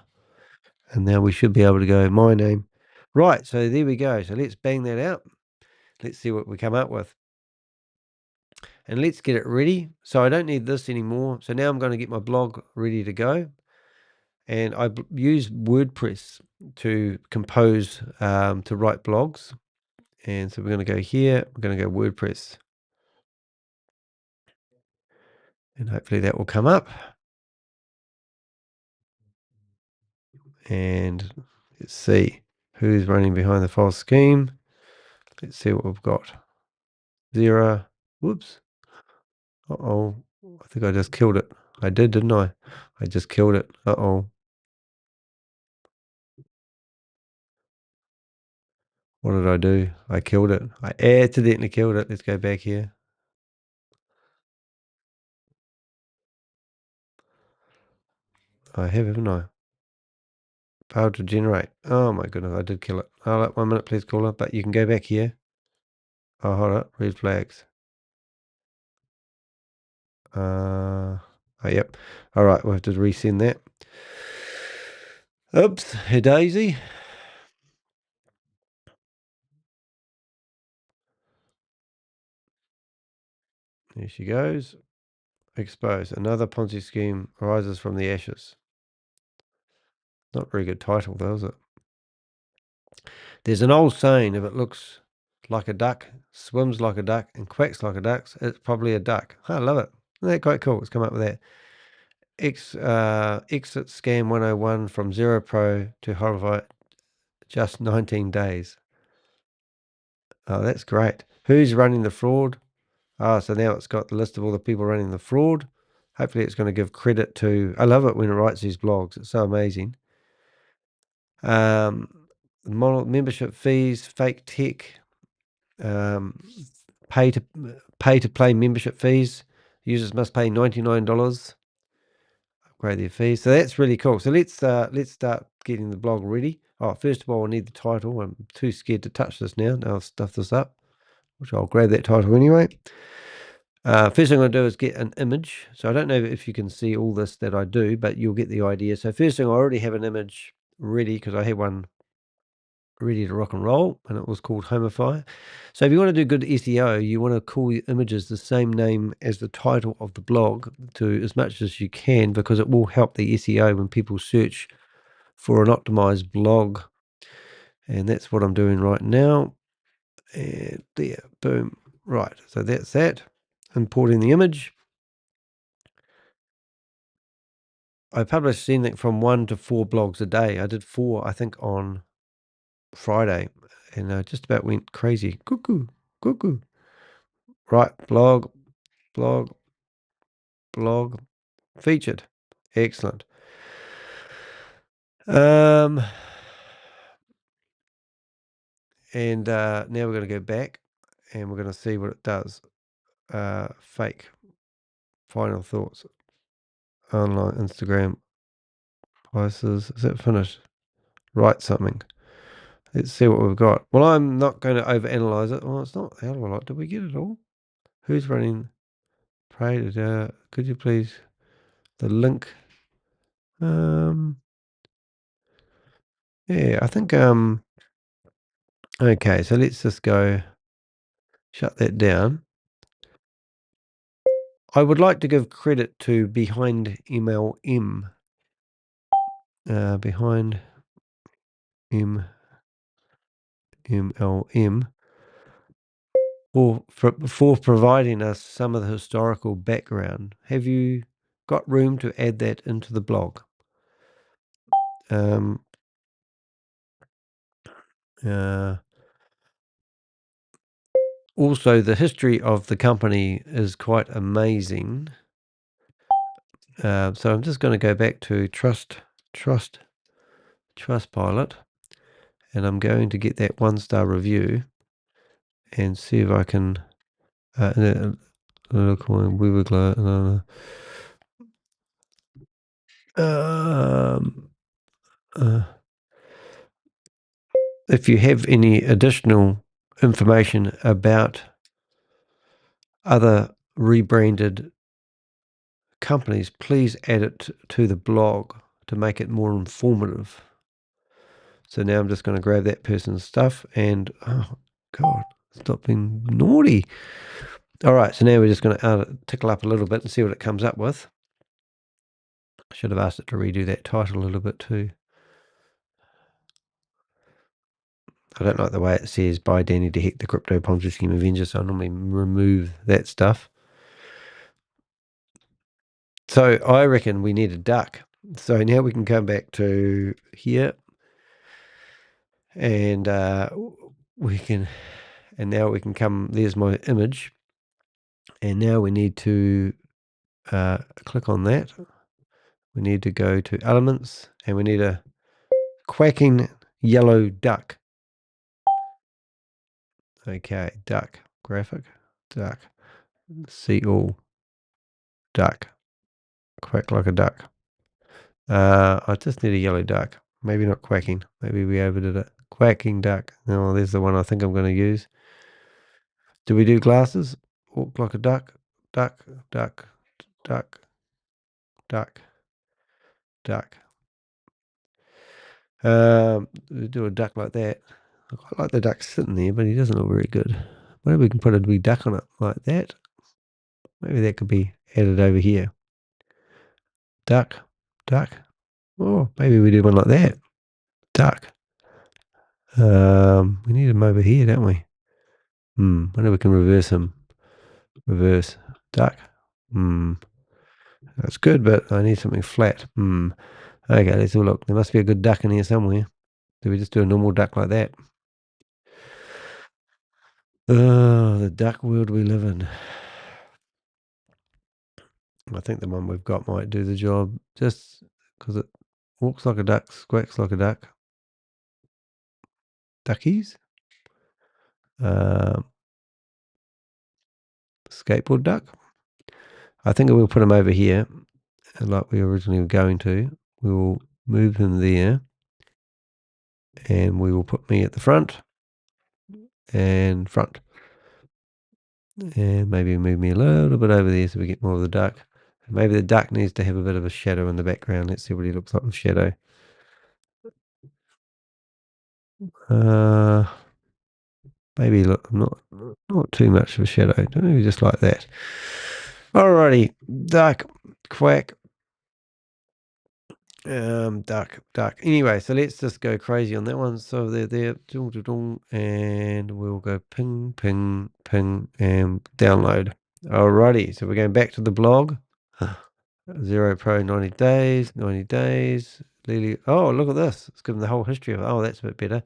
And now we should be able to go my name. Right, so there we go. So let's bang that out. Let's see what we come up with. And let's get it ready. So I don't need this anymore. So now I'm going to get my blog ready to go. And I use WordPress to compose, to write blogs. And so we're going to go here. We're going to go WordPress. And hopefully that will come up. And let's see who's running behind the false scheme. Let's see what we've got. Xera. Whoops. Uh-oh. I think I just killed it. I did, didn't I? I just killed it. Uh-oh. What did I do? I killed it. I accidentally killed it. Let's go back here. I have, haven't I? Failed to generate. Oh my goodness, I did kill it. Hold up 1 minute, please, caller. But you can go back here. Oh, hold up. Red flags. Oh, yep. All right, we'll have to resend that. Oops, hey Daisy. There she goes. Expose. Another Ponzi scheme arises from the ashes. Not very good title, though, is it? There's an old saying, if it looks like a duck, swims like a duck, and quacks like a duck, it's probably a duck. I love it. Isn't that quite cool? Let's come up with that. Exit scam 101 from Xera Pro to Homnifi, just 19 days. Oh, that's great. Who's running the fraud? Oh, so now it's got the list of all the people running the fraud. Hopefully it's going to give credit to... I love it when it writes these blogs. It's so amazing. Model membership fees, fake tech, pay to play membership fees. Users must pay $99. Upgrade their fees. So that's really cool. So let's start getting the blog ready. Oh, first of all, I need the title. I'm too scared to touch this now. Now I'll stuff this up, which I'll grab that title anyway. First thing I'm going to do is get an image. So I don't know if you can see all this that I do, but you'll get the idea. So first thing, I already have an image ready because I had one ready to rock and roll, and it was called Homnifi. So if you want to do good SEO, you want to call your images the same name as the title of the blog to as much as you can, because it will help the SEO when people search for an optimized blog. And that's what I'm doing right now. And there, boom. Right, so that's that. Importing the image. I publish anything from 1 to 4 blogs a day. I did 4, I think, on Friday, and I just about went crazy. Cuckoo, cuckoo. Right, blog, featured. Excellent. And now we're going to go back, and we're going to see what it does. Fake. Final thoughts. Online Instagram prices. Is that finished? Write something. Let's see what we've got. Well, I'm not going to overanalyze it. Well, it's not a hell of a lot. Did we get it all? Who's running? Pray to could you please the link? Yeah, I think okay, so let's just go shut that down. I would like to give credit to Behind MLM. Behind MLM for providing us some of the historical background. Have you got room to add that into the blog? Also, the history of the company is quite amazing. So I'm just going to go back to Trustpilot, and I'm going to get that 1-star review and see if I can we were If you have any additional information about other rebranded companies, please add it to the blog to make it more informative. So now I'm just going to grab that person's stuff and, oh, God, stop being naughty. All right, so now we're just going to tickle up a little bit and see what it comes up with. I should have asked it to redo that title a little bit too. I don't like the way it says by Danny de Hek, the Crypto Ponzi Scheme Avenger, so I normally remove that stuff. So I reckon we need a duck. So now we can come back to here and we can, and now we can come, there's my image. And now we need to click on that. We need to go to elements and we need a quacking yellow duck. Okay, duck, graphic, duck, see all, duck, quack like a duck. I just need a yellow duck. Maybe not quacking. Maybe we overdid it. Quacking duck. Oh, there's the one I think I'm going to use. Do we do glasses? Walk like a duck, duck, duck, duck, duck, duck. We do a duck like that. I quite like the duck sitting there, but he doesn't look very good. Maybe we can put a wee duck on it like that. Maybe that could be added over here. Duck, duck. Oh, maybe we do one like that. Duck. We need him over here, don't we? Wonder if we can reverse him. Reverse. Duck. That's good, but I need something flat. Okay, let's have a look. There must be a good duck in here somewhere. Do we just do a normal duck like that? Oh, the duck world we live in. I think the one we've got might do the job just because it walks like a duck, squawks like a duck. Duckies. Skateboard duck. I think we'll put him over here like we originally were going to. We will move him there and we will put me at the front and front. And maybe move me a little bit over there so we get more of the duck. Maybe the duck needs to have a bit of a shadow in the background. Let's see what he looks like with shadow. Maybe look, not too much of a shadow. Maybe just like that. Alrighty, duck, quack. Duck. Anyway, so let's just go crazy on that one. So they're there, and we'll go ping, ping, ping, and download. Alrighty, so we're going back to the blog. Xera Pro 90 days. Lily. Oh, look at this. It's given the whole history of it. Oh, that's a bit better.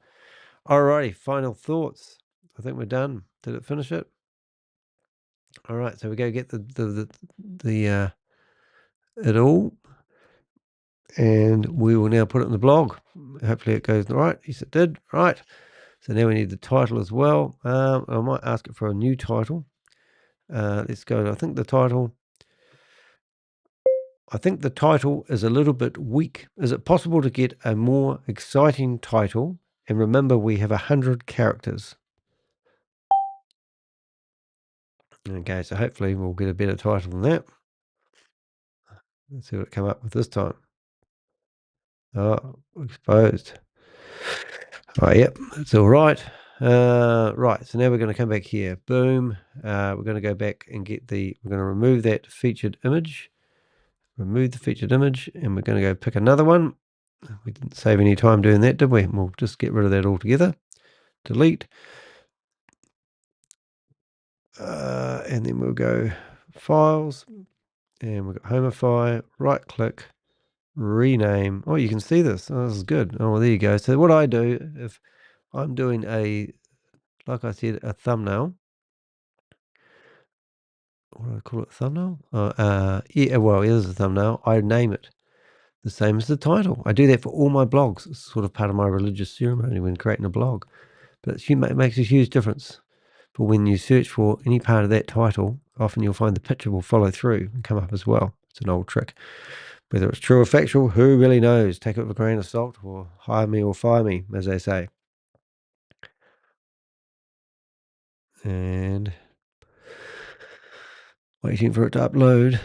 Alrighty, final thoughts. I think we're done. Did it finish it? All right, so we go get the it all, and we will now put it in the blog. Hopefully it goes right. Yes, it did. Right. So now we need the title as well. I might ask it for a new title. Let's go. I think the title is a little bit weak. Is it possible to get a more exciting title? And remember, we have 100 characters. Okay, so hopefully we'll get a better title than that. Let's see what it come up with this time. Oh, exposed. Oh, yep, that's all right. Right, so now we're going to come back here. Boom. We're going to go back and we're going to remove that featured image. Remove the featured image, and we're going to go pick another one. We didn't save any time doing that, did we? We'll just get rid of that altogether. Delete. And then we'll go Files, and we've got Homnifi, right click, rename. Oh, you can see this. Oh, this is good. Oh, well, there you go. So what I do, if I'm doing like I said, a thumbnail. What do I call it? Thumbnail? Yeah, well, it is a thumbnail. I name it the same as the title. I do that for all my blogs. It's sort of part of my religious ceremony when creating a blog. But it makes a huge difference. But when you search for any part of that title, often you'll find the picture will follow through and come up as well. It's an old trick. Whether it's true or factual, who really knows? Take it with a grain of salt, or hire me or fire me, as they say. And waiting for it to upload.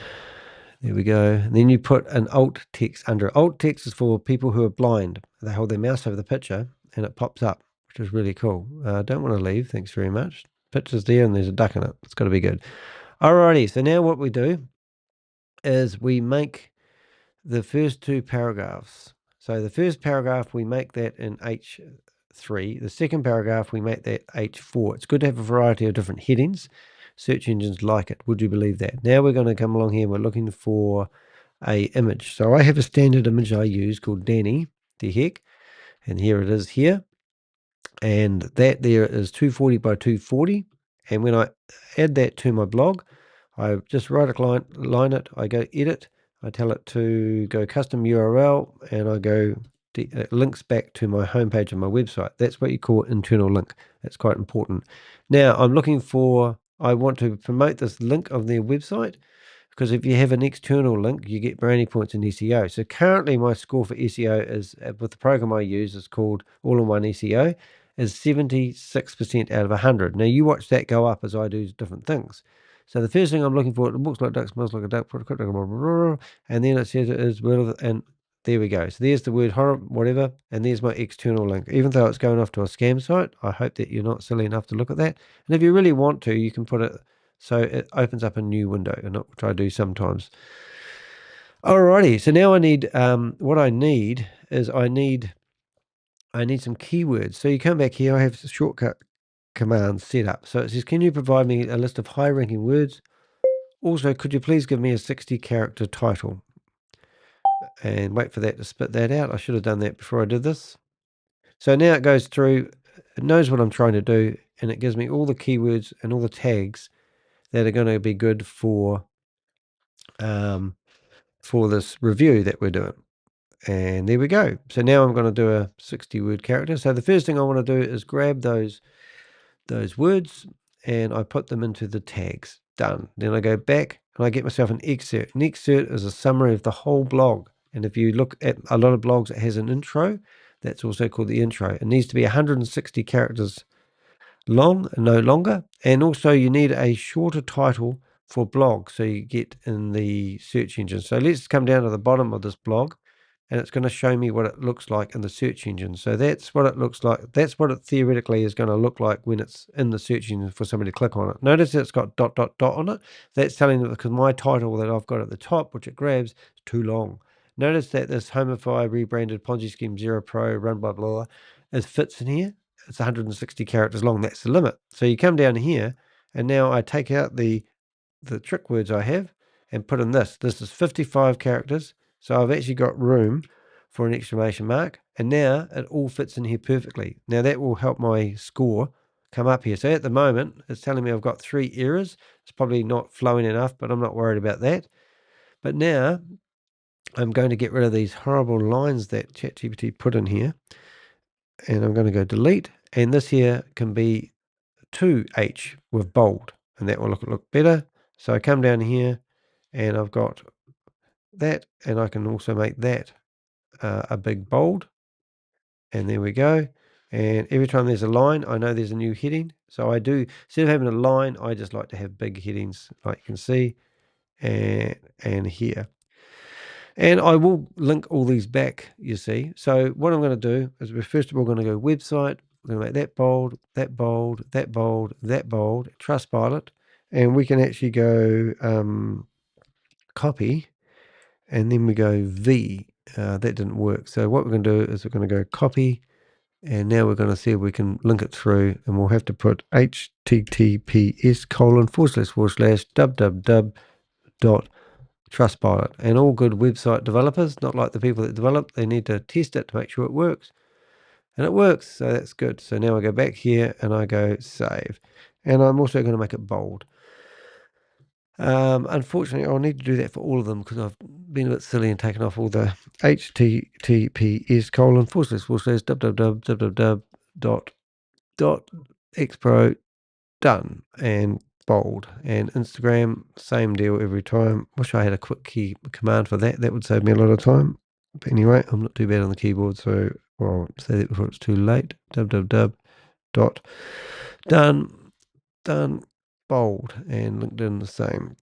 There we go. And then you put an alt text under it. Alt text is for people who are blind. They hold their mouse over the picture and it pops up, which is really cool. Don't want to leave. Thanks very much. Picture's there and there's a duck in it. It's got to be good. Alrighty. So now what we do is we make the first two paragraphs. So the first paragraph, we make that in H3. The second paragraph, we make that H4. It's good to have a variety of different headings. Search engines like it. Would you believe that? Now we're going to come along here and we're looking for a image. So I have a standard image I use called Danny de Hek, and here it is here. And that there is 240 by 240. And when I add that to my blog, I just line it, I go edit, I tell it to go custom URL, and I go, it links back to my homepage of my website. That's what you call internal link. That's quite important. Now I'm looking for, I want to promote this link of their website, because if you have an external link, you get branding points in SEO. So currently my score for SEO is, with the program I use, is called All-in-One SEO, is 76% out of 100. Now you watch that go up as I do different things. So the first thing I'm looking for, it looks like duck, smells like a duck, and then it says it is, and there we go. So there's the word horror, whatever, and there's my external link. Even though it's going off to a scam site, I hope that you're not silly enough to look at that. And if you really want to, you can put it so it opens up a new window, and which I do sometimes. Alrighty, so now I need, what I need is I need some keywords. So you come back here, I have shortcut commands set up. So it says, can you provide me a list of high ranking words? Also, could you please give me a 60 character title? And wait for that to spit that out. I should have done that before I did this. So now it goes through, it knows what I'm trying to do, and it gives me all the keywords and all the tags that are going to be good for this review that we're doing. And there we go. So now I'm going to do a 60 word character. So the first thing I want to do is grab those words and I put them into the tags. Done. Then I go back and I get myself an excerpt. An excerpt is a summary of the whole blog. And if you look at a lot of blogs, it has an intro. That's also called the intro. It needs to be 160 characters long and no longer. And also you need a shorter title for blog, so you get in the search engine. So let's come down to the bottom of this blog, and it's going to show me what it looks like in the search engine. So that's what it looks like. That's what it theoretically is going to look like when it's in the search engine for somebody to click on it. Notice that it's got ... on it. That's telling them, because my title that I've got at the top, which it grabs, is too long. Notice that this Homnifi rebranded Ponzi scheme Xera Pro run by blah, it fits in here. It's 160 characters long. That's the limit. So you come down here, and now I take out the trick words I have and put in this. This is 55 characters. So I've actually got room for an exclamation mark. And now it all fits in here perfectly. Now that will help my score come up here. So at the moment, it's telling me I've got 3 errors. It's probably not flowing enough, but I'm not worried about that. But now I'm going to get rid of these horrible lines that ChatGPT put in here. And I'm going to go delete. And this here can be 2H with bold. And that will look better. So I come down here and I've got that, and I can also make that a big bold. And there we go. And every time there's a line, I know there's a new heading. So I do, instead of having a line, I just like to have big headings, like you can see, and here. And I will link all these back, you see. So what I'm going to do is we're first of all going to go website. We're going to make that bold, that bold, that bold, that bold, Trustpilot. And we can actually go copy, and then we go V. That didn't work. So what we're going to do is we're going to go copy, and now we're going to see if we can link it through, and we'll have to put https://www.trustpilot. And all good website developers, not like the people that develop, they need to test it to make sure it works. And it works, so that's good. So now I go back here and I go save. And I'm also going to make it bold. Unfortunately, I'll need to do that for all of them because I've been a bit silly and taken off all the https://www.xpro done. And bold. And Instagram, same deal every time. Wish I had a quick key command for that. That would save me a lot of time. But anyway, I'm not too bad on the keyboard, so I'll say that before it's too late. Dot done bold, and LinkedIn the same.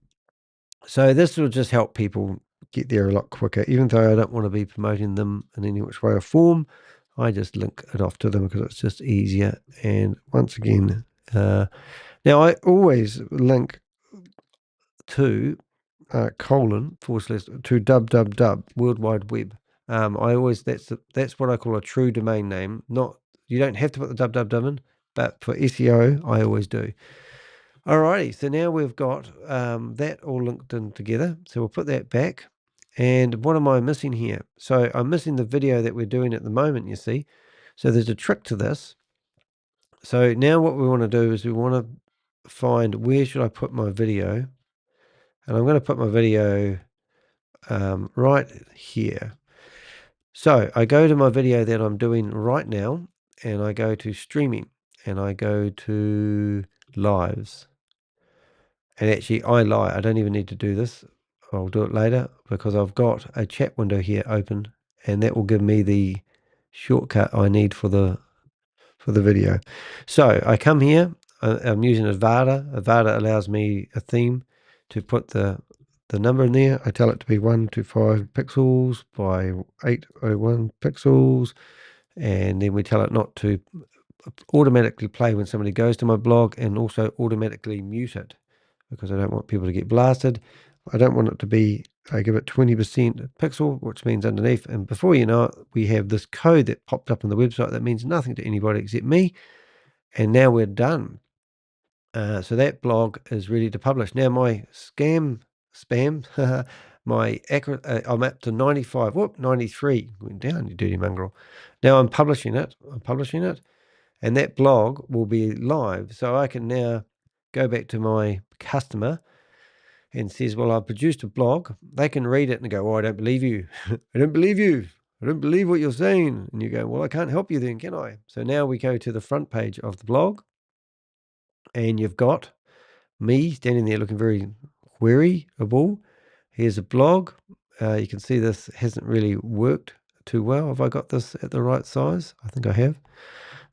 So this will just help people get there a lot quicker. Even though I don't want to be promoting them in any which way or form, I just link it off to them because it's just easier. And once again, now I always link to colon / to www World Wide Web. I always that's what I call a true domain name. Not you don't have to put the www in, but for SEO I always do. Alrighty, so now we've got that all linked in together. So we'll put that back. And what am I missing here? So I'm missing the video that we're doing at the moment, you see. So there's a trick to this. So now what we want to do is we want to find where should I put my video. And I'm going to put my video right here. So I go to my video that I'm doing right now, and I go to streaming, and I go to lives. And actually, I lie. I don't even need to do this. I'll do it later because I've got a chat window here open, and that will give me the shortcut I need for the video. So I come here. I'm using Avada. Avada allows me a theme to put the number in there. I tell it to be 125 pixels by 801 pixels, and then we tell it not to automatically play when somebody goes to my blog, and also automatically mute it, because I don't want people to get blasted. I don't want it to be, I give it 20% pixel, which means underneath. And before you know it, we have this code that popped up on the website that means nothing to anybody except me. And now we're done. So that blog is ready to publish. Now my spam, my accurate, I'm up to 95, 93, went down, you dirty mongrel. Now I'm publishing it. And that blog will be live. So I can now go back to my customer and says, well, I've produced a blog. They can read it and go, oh, I don't believe you. I don't believe you. I don't believe what you're saying. And you go, well, I can't help you then, can I? So now we go to the front page of the blog, and you've got me standing there looking very queryable. Here's a blog. You can see this hasn't really worked too well. Have I got this at the right size? I think I have.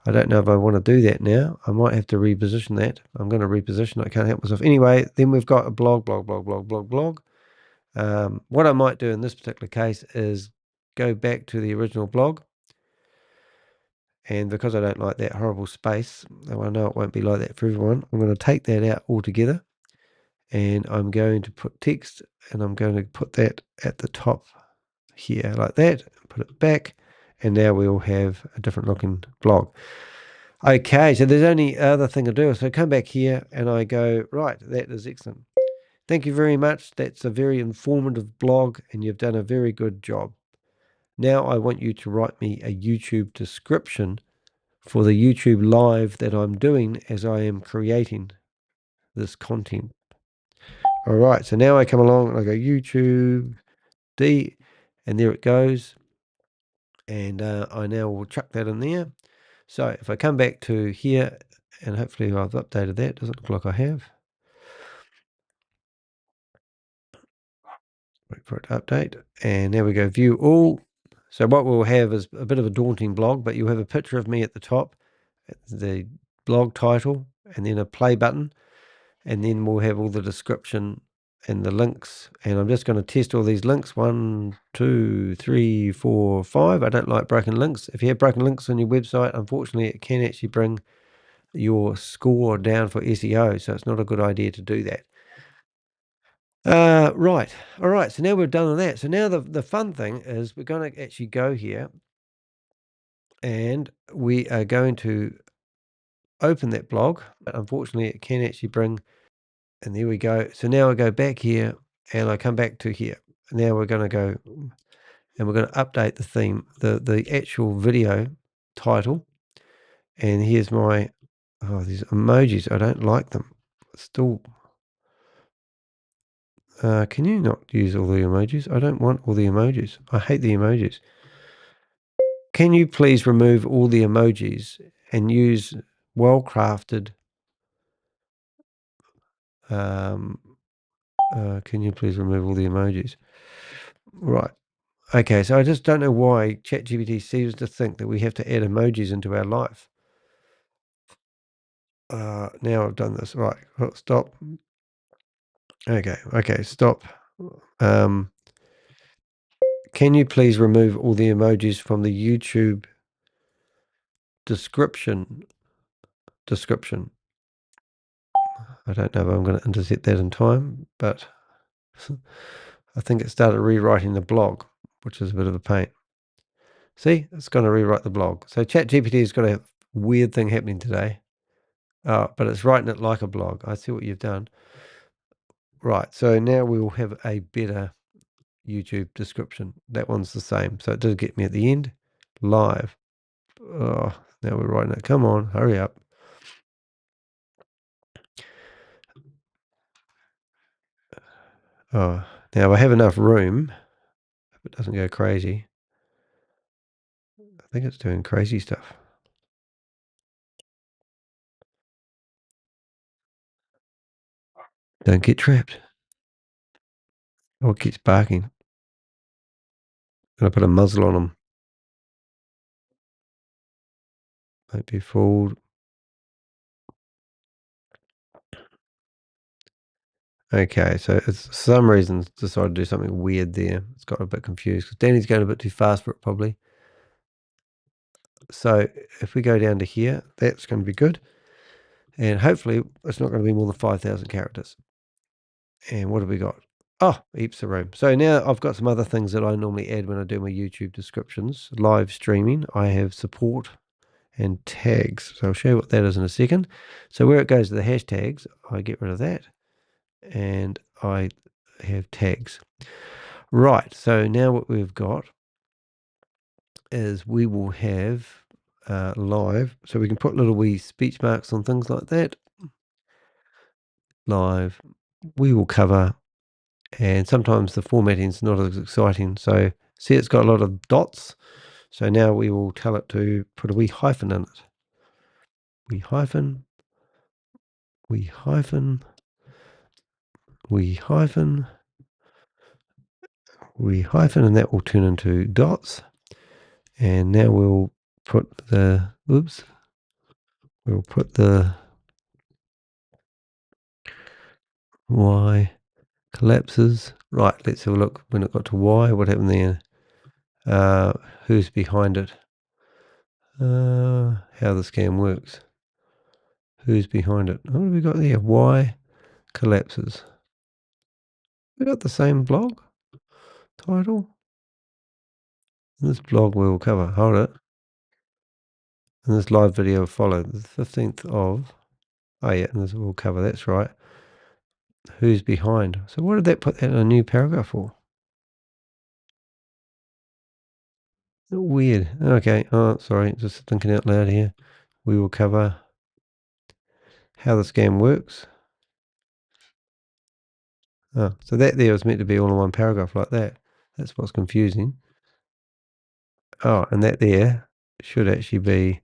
I don't know if I want to do that now. I might have to reposition that. I'm going to reposition it. I can't help myself. Anyway, then we've got a blog. What I might do in this particular case is go back to the original blog. And because I don't like that horrible space, though I know it won't be like that for everyone, I'm going to take that out altogether. And I'm going to put text, and I'm going to put that at the top here like that, put it back, and now we'll have a different looking blog. Okay, so there's only other thing to do. So I come back here and I go, right, that is excellent. Thank you very much. That's a very informative blog, and you've done a very good job. Now I want you to write me a YouTube description for the YouTube live that I'm doing as I am creating this content. All right, so now I come along and I go YouTube D, and there it goes. And I now will chuck that in there. So if I come back to here, and hopefully I've updated that, doesn't look like I have. Wait for it to update. And there we go, view all. So what we'll have is a bit of a daunting blog, but you'll have a picture of me at the top, the blog title, and then a play button. And then we'll have all the description and the links. And I'm just going to test all these links. 1, 2, 3, 4, 5. I don't like broken links. If you have broken links on your website, unfortunately, it can actually bring your score down for SEO. So it's not a good idea to do that. Right. All right. So now we've done that. So now the fun thing is we're going to actually go here, and we are going to open that blog. But unfortunately, it can actually bring, and there we go. So now I go back here, and I come back to here. Now we're going to go, and we're going to update the theme, the actual video title. And here's my, these emojis. I don't like them. Still. Can you not use all the emojis? I don't want all the emojis. I hate the emojis. Can you please remove all the emojis and use well-crafted Can you please remove all the emojis? Right. Okay, so I just don't know why ChatGPT seems to think that we have to add emojis into our life. Now I've done this. Right. Oh, stop. Okay, stop. Can you please remove all the emojis from the YouTube description? I don't know if I'm going to intercept that in time, but I think it started rewriting the blog, which is a bit of a pain. See, it's going to rewrite the blog. So ChatGPT has got a weird thing happening today, but it's writing it like a blog. I see what you've done. Right, so now we will have a better YouTube description. That one's the same. So it did get me at the end. Live. Oh, now we're writing it. Come on, hurry up. Oh, now I have enough room. If it doesn't go crazy. I think it's doing crazy stuff. Don't get trapped. Oh, it keeps barking. Gonna put a muzzle on him. Don't be fooled. Okay, so it's for some reason decided to do something weird there. It's got a bit confused because Danny's going a bit too fast for it probably. So if we go down to here, that's going to be good. And hopefully it's not going to be more than 5,000 characters. And what have we got? Oh, heaps of room. So now I've got some other things that I normally add when I do my YouTube descriptions. Live streaming, I have support and tags. So I'll show you what that is in a second. So where it goes to the hashtags, I get rid of that. And I have tags. Right, so now what we've got is we will have live. So we can put little wee speech marks on things like that. Live, we will cover. And sometimes the formatting's not as exciting. So see, it's got a lot of dots. So now we will tell it to put a wee hyphen in it. We hyphen, we hyphen, we hyphen, we hyphen, and that will turn into dots. And now we'll put the, we'll put the Y collapses. Right, let's have a look when it got to Y. What happened there? Who's behind it? How the scam works. Who's behind it? What have we got there? Y collapses. We got the same blog title. This blog we will cover. Hold it. And this live video will follow the 15th of. Oh yeah, and this will cover. That's right. Who's behind? So what did that put that in a new paragraph for? Weird. Okay. Oh, sorry. Just thinking out loud here. We will cover how the scam works. Oh, so that there was meant to be all in one paragraph like that. That's what's confusing. Oh, and that there should actually be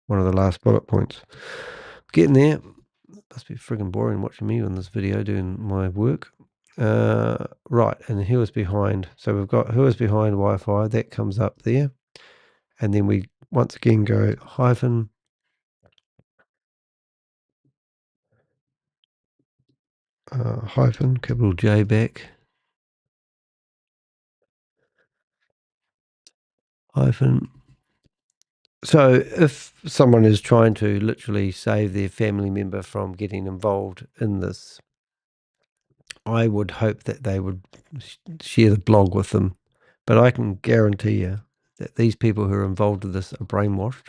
one of the last bullet points. Getting there. Must be friggin' boring watching me on this video doing my work. Right, and who is behind? So we've got who is behind Wi-Fi. That comes up there. And then we once again go hyphen. Hyphen, capital J back. Hyphen. So if someone is trying to literally save their family member from getting involved in this, I would hope that they would share the blog with them. But I can guarantee you that these people who are involved with this are brainwashed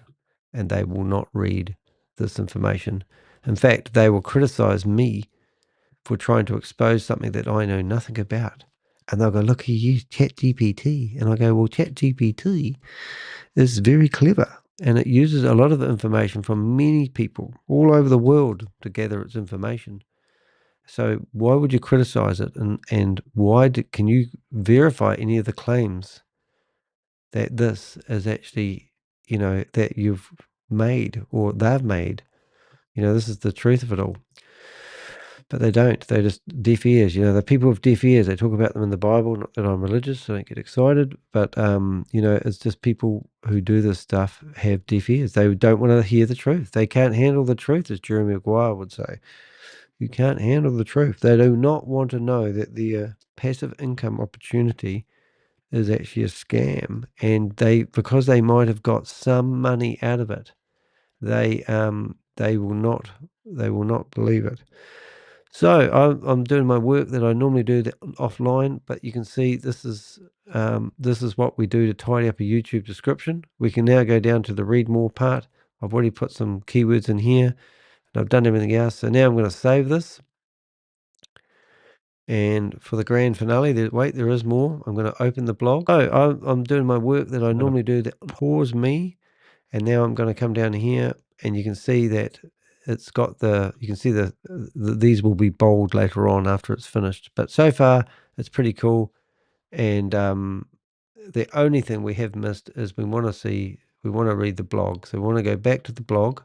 and they will not read this information. In fact, they will criticize me for trying to expose something that I know nothing about. And they'll go, look, he used ChatGPT. And I go, well, ChatGPT is very clever. And it uses a lot of the information from many people all over the world to gather its information. So why would you criticize it? And why can you verify any of the claims that this is actually, that you've made or they've made? This is the truth of it all. But they don't. They're just deaf ears. You know, the people with deaf ears, they talk about them in the Bible. Not that I'm religious, so I don't get excited. But, you know, it's just people who do this stuff have deaf ears. They don't want to hear the truth. They can't handle the truth, as Jeremy Maguire would say. You can't handle the truth. They do not want to know that the passive income opportunity is actually a scam. And because they might have got some money out of it, they will not believe it. So I'm doing my work that I normally do offline, but you can see this is what we do to tidy up a YouTube description. We can now go down to the read more part. I've already put some keywords in here, and I've done everything else. So now I'm going to save this. And for the grand finale, there is more. I'm going to open the blog. So I'm doing my work that I normally do. That pause me, and now I'm going to come down here, and you can see that it's got you can see these will be bold later on after it's finished. But so far, it's pretty cool. And the only thing we have missed is we want to read the blog. So we want to go back to the blog,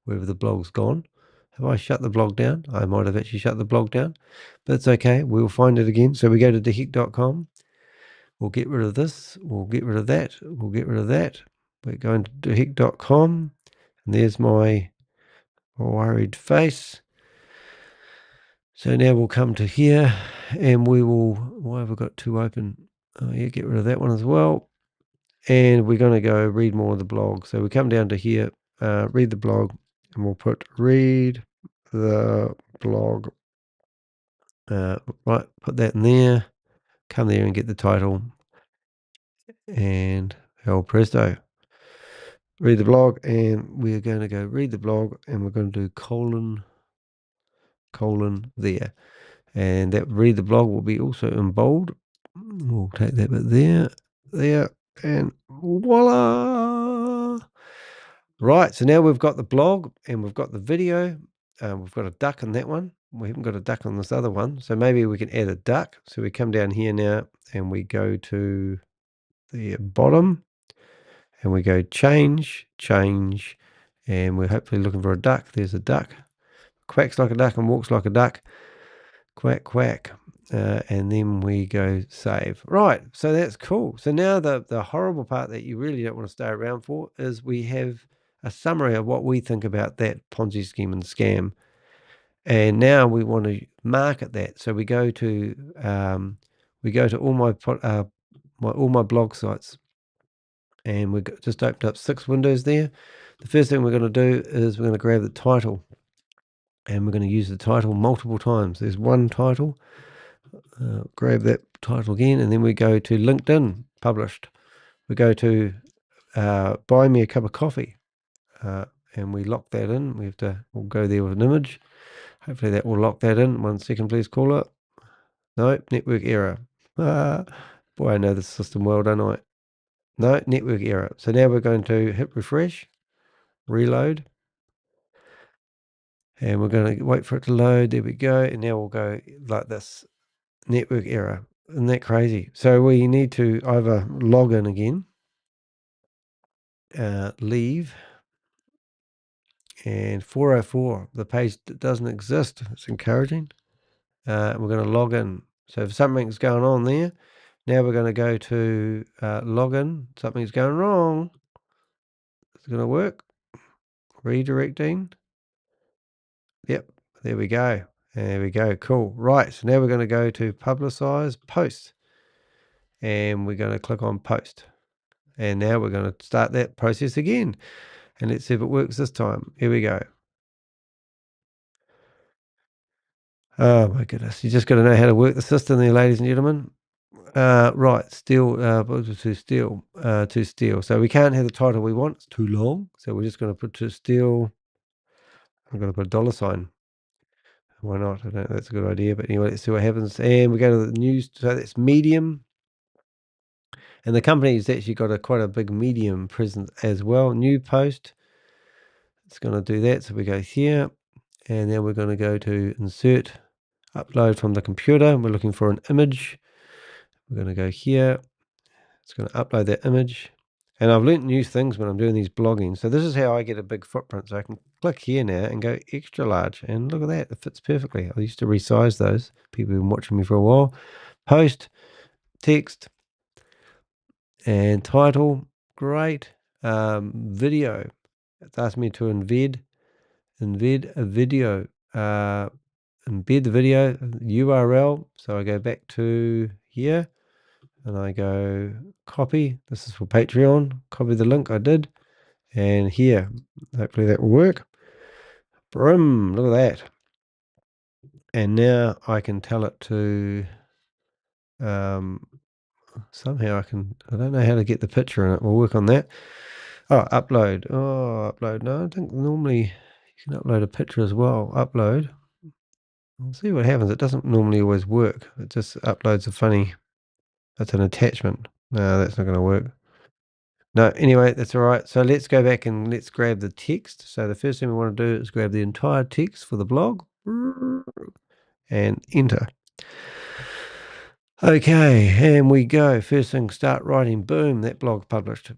wherever the blog's gone. Have I shut the blog down? I might have actually shut the blog down, but it's okay. We'll find it again. So we go to dehek.com. We'll get rid of this. We'll get rid of that. We'll get rid of that. We're going to dehek.com. And there's my worried face. So now we'll come to here and we will, why have I got two open? Oh yeah, get rid of that one as well. And we're going to go read more of the blog. So we come down to here, read the blog, and we'll put read the blog. Right, put that in there. Come there and get the title. And el presto. Read the blog, and we're going to go read the blog, and we're going to do colon there. And that read the blog will be also in bold. We'll take that bit there, and voila! Right, so now we've got the blog and we've got the video. We've got a duck on that one. We haven't got a duck on this other one. So maybe we can add a duck. So we come down here now and we go to the bottom and we go change, and we're hopefully looking for a duck. There's a duck. Quacks like a duck and walks like a duck. Quack, quack. And then we go save. Right, so that's cool. So now the horrible part that you really don't want to stay around for is we have a summary of what we think about that Ponzi scheme and scam. And now we want to market that. So we go to all my blog sites, and we just opened up 6 windows there. The first thing we're going to do is we're going to grab the title, and we're going to use the title multiple times. There's one title. Grab that title again, and then we go to LinkedIn published. We go to buy me a cup of coffee, and we lock that in. We'll go there with an image. Hopefully that will lock that in. 1 second, please, caller. No, network error. Boy, I know the system well, don't I? No, network error. So now we're going to hit refresh, reload, and we're going to wait for it to load. There we go. And now we'll go like this. Network error. Isn't that crazy? So we need to either log in again, leave, and 404. The page doesn't exist. It's encouraging. We're going to log in. So if something's going on there, now we're going to go to login. Something's going wrong. It's going to work. Redirecting. Yep. There we go. There we go. Cool. Right. So now we're going to go to publicize post. And we're going to click on post. And now we're going to start that process again. And let's see if it works this time. Here we go. Oh my goodness. You just got to know how to work the system there, ladies and gentlemen. Right. Still, to steal. So we can't have the title we want. It's too long. So we're just going to put to steal. I'm going to put a $sign. Why not? I don't know. That's a good idea. But anyway, let's see what happens. And we go to the news. So that's Medium. And the company's actually got quite a big Medium presence as well. New post. It's going to do that. So we go here. And then we're going to go to insert, upload from the computer. We're looking for an image. We're going to go here. It's going to upload that image. And I've learnt new things when I'm doing these blogging. So this is how I get a big footprint. So I can click here now and go extra large. And look at that. It fits perfectly. I used to resize those. People have been watching me for a while. Post, text, and title. Great. Video. It's asked me to embed a video. Embed the video URL. So I go back to here. And I go copy. This is for Patreon. Copy the link I did. And here, hopefully that will work. Boom, look at that. And now I can tell it to, somehow I don't know how to get the picture in it. We'll work on that. Oh, upload. Oh, upload. No, I think normally you can upload a picture as well. Upload. We'll see what happens. It doesn't normally always work. It just uploads a funny, that's an attachment. No, that's not going to work. No, anyway, that's all right. So let's go back and let's grab the text. So the first thing we want to do is grab the entire text for the blog and enter. Okay, and we go. First thing, start writing. Boom, that blog's published.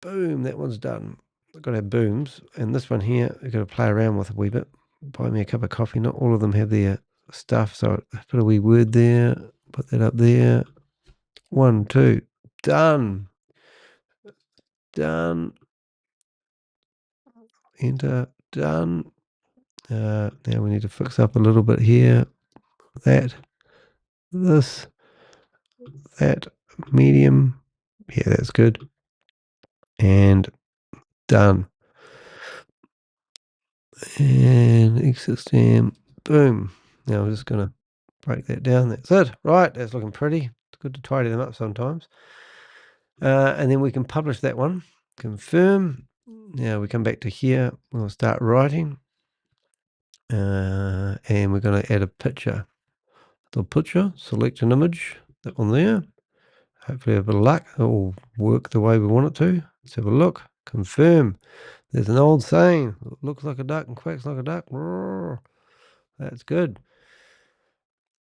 Boom, that one's done. I've got to have booms. And this one here, I've got to play around with a wee bit. Buy me a cup of coffee. Not all of them have their stuff. So I put a wee word there. Put that up there. 1, 2. Done. Done. Enter. Done. Now we need to fix up a little bit here. That. This. That. Medium. Yeah, that's good. And done. And exit stamp. Boom. Now I'm just going to break that down. That's it. Right. That's looking pretty. It's good to tidy them up sometimes. And then we can publish that one. Confirm. Now we come back to here. We'll start writing. And we're going to add a picture. The picture. Select an image. That one there. Hopefully a bit of luck. It will work the way we want it to. Let's have a look. Confirm. There's an old saying. Looks like a duck and quacks like a duck. That's good.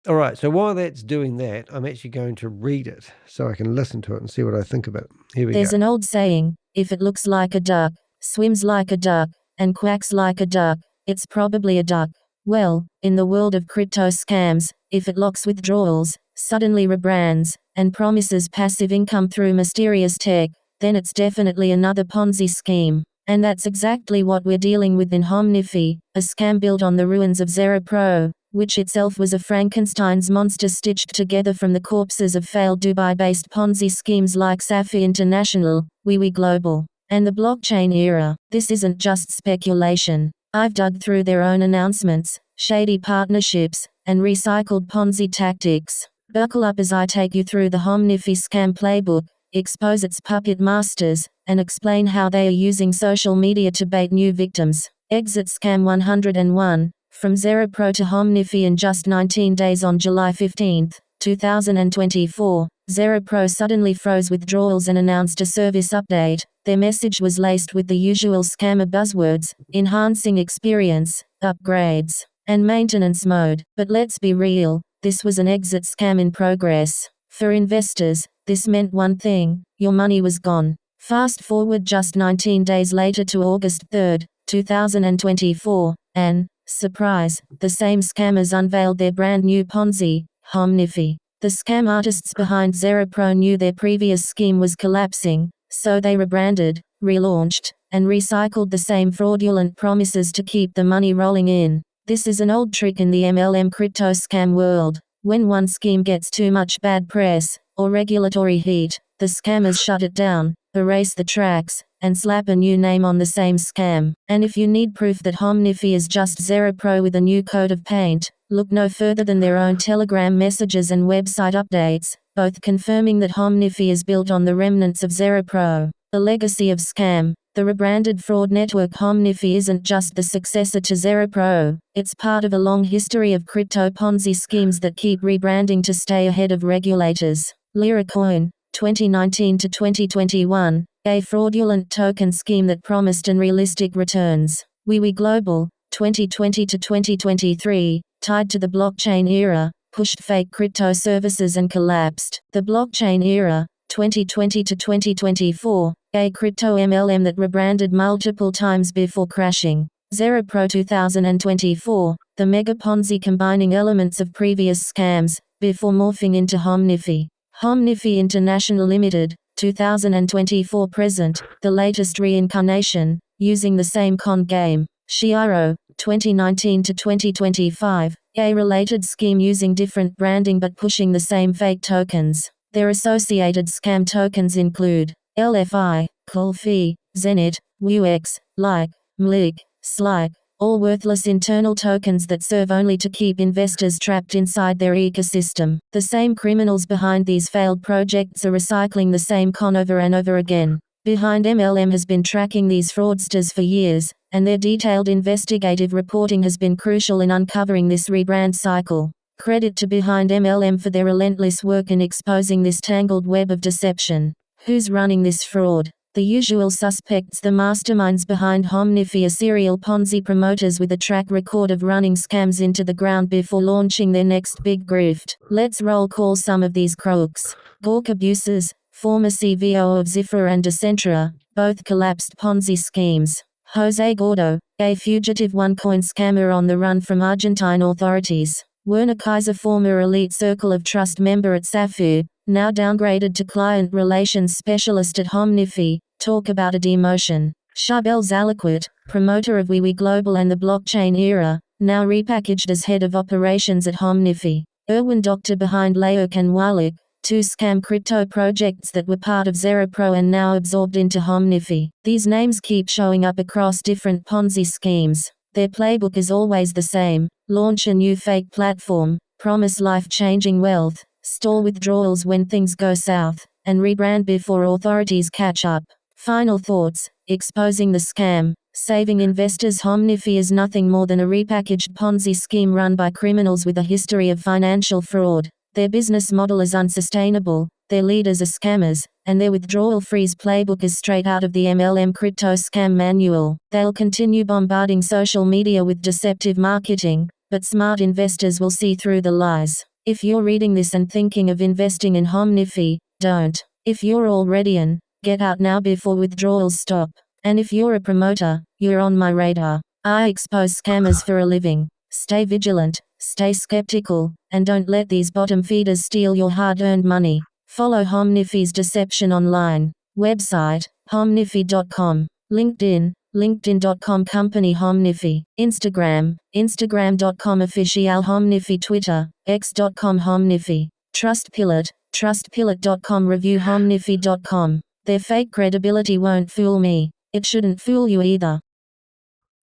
All right. So while that's doing that, I'm actually going to read it so I can listen to it and see what I think of it. Here we go. There's an old saying, if it looks like a duck, swims like a duck, and quacks like a duck, it's probably a duck. Well, in the world of crypto scams, if it locks withdrawals, suddenly rebrands, and promises passive income through mysterious tech, then it's definitely another Ponzi scheme. And that's exactly what we're dealing with in Homnifi, a scam built on the ruins of Xera Pro, which itself was a Frankenstein's monster stitched together from the corpses of failed Dubai-based Ponzi schemes like Safi International, WeWe Global, and the blockchain era. This isn't just speculation. I've dug through their own announcements, shady partnerships, and recycled Ponzi tactics. Buckle up as I take you through the Homnifi scam playbook, expose its puppet masters, and explain how they are using social media to bait new victims. Exit Scam 101, from Xera Pro to Homnifi in just 19 days. On July 15, 2024, Xera Pro suddenly froze withdrawals and announced a service update. Their message was laced with the usual scammer buzzwords, enhancing experience, upgrades, and maintenance mode. But let's be real, this was an exit scam in progress. For investors, this meant one thing: your money was gone. Fast forward just 19 days later to August 3, 2024, and, surprise, the same scammers unveiled their brand new Ponzi, Homnifi. The scam artists behind Xera Pro knew their previous scheme was collapsing, so they rebranded, relaunched, and recycled the same fraudulent promises to keep the money rolling in. This is an old trick in the MLM crypto scam world. When one scheme gets too much bad press, or regulatory heat, the scammers shut it down, erase the tracks, and slap a new name on the same scam. And if you need proof that Homnifi is just Xera Pro with a new coat of paint, look no further than their own Telegram messages and website updates, both confirming that Homnifi is built on the remnants of Xera Pro. The legacy of scam. The rebranded fraud network Homnifi isn't just the successor to Xera Pro, it's part of a long history of crypto Ponzi schemes that keep rebranding to stay ahead of regulators. Liracoin, 2019 to 2021, a fraudulent token scheme that promised unrealistic returns. WeWe Global, 2020 to 2023, tied to the blockchain era, pushed fake crypto services and collapsed. The blockchain era, 2020 to 2024, a crypto MLM that rebranded multiple times before crashing. Xera Pro 2024, the mega Ponzi combining elements of previous scams, before morphing into Homnifi. Homnifi International Limited, 2024 present, the latest reincarnation, using the same con game. Xera, 2019 to 2025, a related scheme using different branding but pushing the same fake tokens. Their associated scam tokens include LFI, Colfi, Zenit, WUX, Like, MLIG, SLIKE, all worthless internal tokens that serve only to keep investors trapped inside their ecosystem. The same criminals behind these failed projects are recycling the same con over and over again. Behind MLM has been tracking these fraudsters for years, and their detailed investigative reporting has been crucial in uncovering this rebrand cycle. Credit to Behind MLM for their relentless work in exposing this tangled web of deception. Who's running this fraud? The usual suspects. The masterminds behind Homnifi are serial Ponzi promoters with a track record of running scams into the ground before launching their next big grift. Let's roll call some of these crooks. Gork Abuses, former CVO of Xera and Decentra, both collapsed Ponzi schemes. Jose Gordo, a fugitive OneCoin scammer on the run from Argentine authorities. Werner Kaiser, former elite Circle of Trust member at Sapphire, now downgraded to client relations specialist at Homnifi, talk about a demotion. Charbel Zaliquit, promoter of WeWe Global and the blockchain era, now repackaged as head of operations at Homnifi. Erwin Doctor behind Layuk and Walik, two scam crypto projects that were part of Xera Pro and now absorbed into Homnifi. These names keep showing up across different Ponzi schemes. Their playbook is always the same: launch a new fake platform, promise life-changing wealth, stall withdrawals when things go south, and rebrand before authorities catch up. Final thoughts: exposing the scam, saving investors. Homnifi is nothing more than a repackaged Ponzi scheme run by criminals with a history of financial fraud. Their business model is unsustainable, their leaders are scammers, and their withdrawal freeze playbook is straight out of the MLM crypto scam manual. They'll continue bombarding social media with deceptive marketing, but smart investors will see through the lies. If you're reading this and thinking of investing in Homnifi, don't. If you're already in, get out now before withdrawals stop. And if you're a promoter, you're on my radar. I expose scammers for a living. Stay vigilant, stay skeptical, and don't let these bottom feeders steal your hard-earned money. Follow Homnifi's deception online. Website, homnifi.com. LinkedIn, linkedin.com company Homnifi. Instagram, instagram.com official Homnifi. Twitter, x.com Homnifi. Trustpilot, trustpilot.com. Review homnifi.com. Their fake credibility won't fool me. It shouldn't fool you either.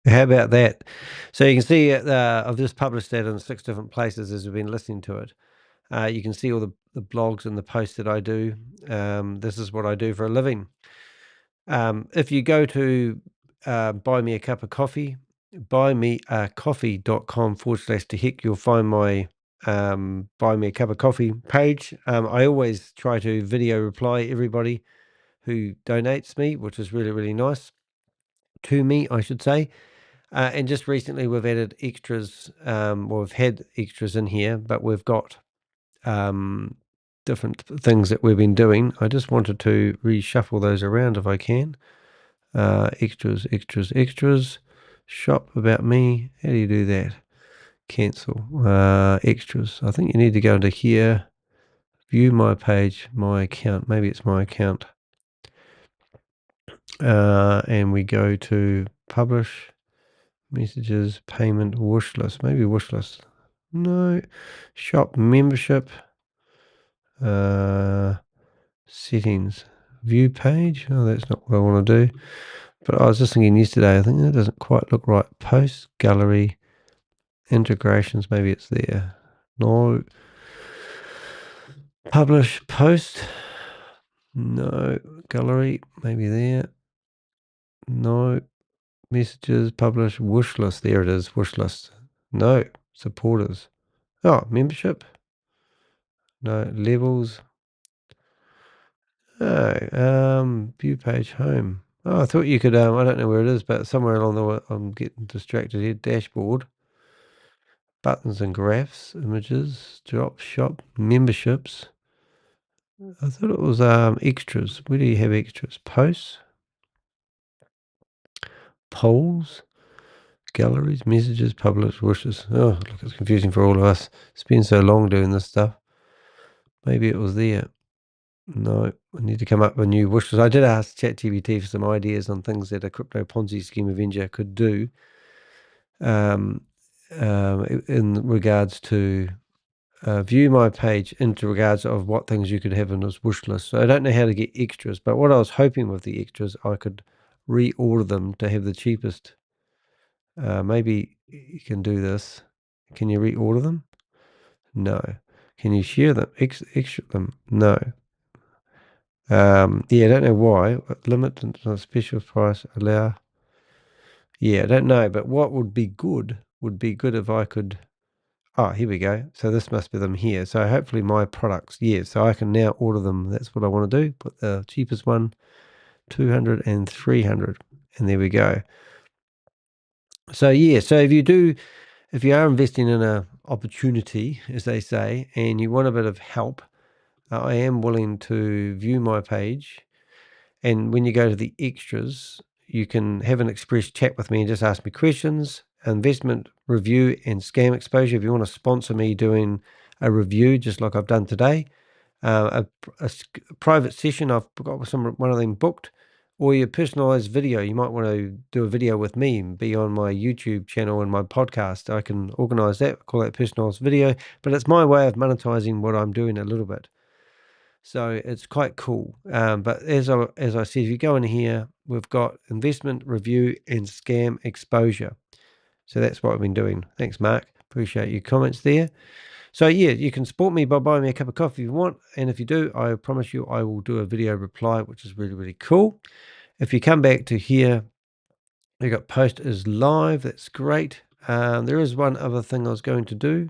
How about that? So you can see I've just published that in 6 different places as we've been listening to it. You can see all the blogs and the posts that I do. This is what I do for a living. If you go to buy me a cup of coffee, buymeacoffee.com/DeHek, you'll find my buy me a cup of coffee page. I always try to video reply everybody who donates me, which is really, really nice to me, I should say. And just recently we've added extras, we've had extras in here, but we've got different things that we've been doing. I just wanted to reshuffle those around if I can. Extras, shop about me. How do you do that? Cancel. Extras. I think you need to go into here, view my page, my account. Maybe it's my account. And we go to publish. Messages, payment, wish list. Maybe wish list. No. Shop membership. Settings. View page. Oh, that's not what I want to do. But I was just thinking yesterday, I think that doesn't quite look right. Post, gallery, integrations. Maybe it's there. No. Publish, post. No. Gallery. Maybe there. No. Messages, publish, wish list. There it is, wish list. No, supporters. Oh, membership. No, levels. No, view page, home. Oh, I thought you could, I don't know where it is, but somewhere along the way, I'm getting distracted here. Dashboard. Buttons and graphs, images, drop, shop, memberships. I thought it was extras. Where do you have extras? Posts, polls, galleries, messages, published wishes. Oh, look, it's confusing for all of us. It's been so long doing this stuff. Maybe it was there. No, I need to come up with new wishes. I did ask ChatGPT for some ideas on things that a Crypto Ponzi Scheme Avenger could do in regards to view my page into regards of what things you could have in this wish list. So I don't know how to get extras, but what I was hoping with the extras, I could reorder them to have the cheapest. Maybe you can do this. Can you reorder them? No. Can you share them? Extra them? No. Yeah, I don't know why. Limit and special price allow. Yeah, I don't know, but what would be good if I could. Oh, here we go. So this must be them here. So hopefully my products, yeah. So I can now order them. That's what I want to do. Put the cheapest one, 200 and 300, and there we go. So yeah. So if you are investing in a opportunity, as they say, and you want a bit of help, I am willing to view my page. And when you go to the extras, you can have an express chat with me and just ask me questions, investment review and scam exposure. If you want to sponsor me doing a review, just like I've done today, a private session, I've got one of them booked, or your personalized video. You might want to do a video with me and be on my YouTube channel and my podcast. I can organize that, call that personalized video, but it's my way of monetizing what I'm doing a little bit. So it's quite cool. But as I said, if you go in here, we've got investment review and scam exposure. So that's what I've been doing. Thanks, Mark. Appreciate your comments there. So yeah, you can support me by buying me a cup of coffee if you want. And if you do, I promise you I will do a video reply, which is really, really cool. If you come back to here, we got post is live. That's great. There is one other thing I was going to do.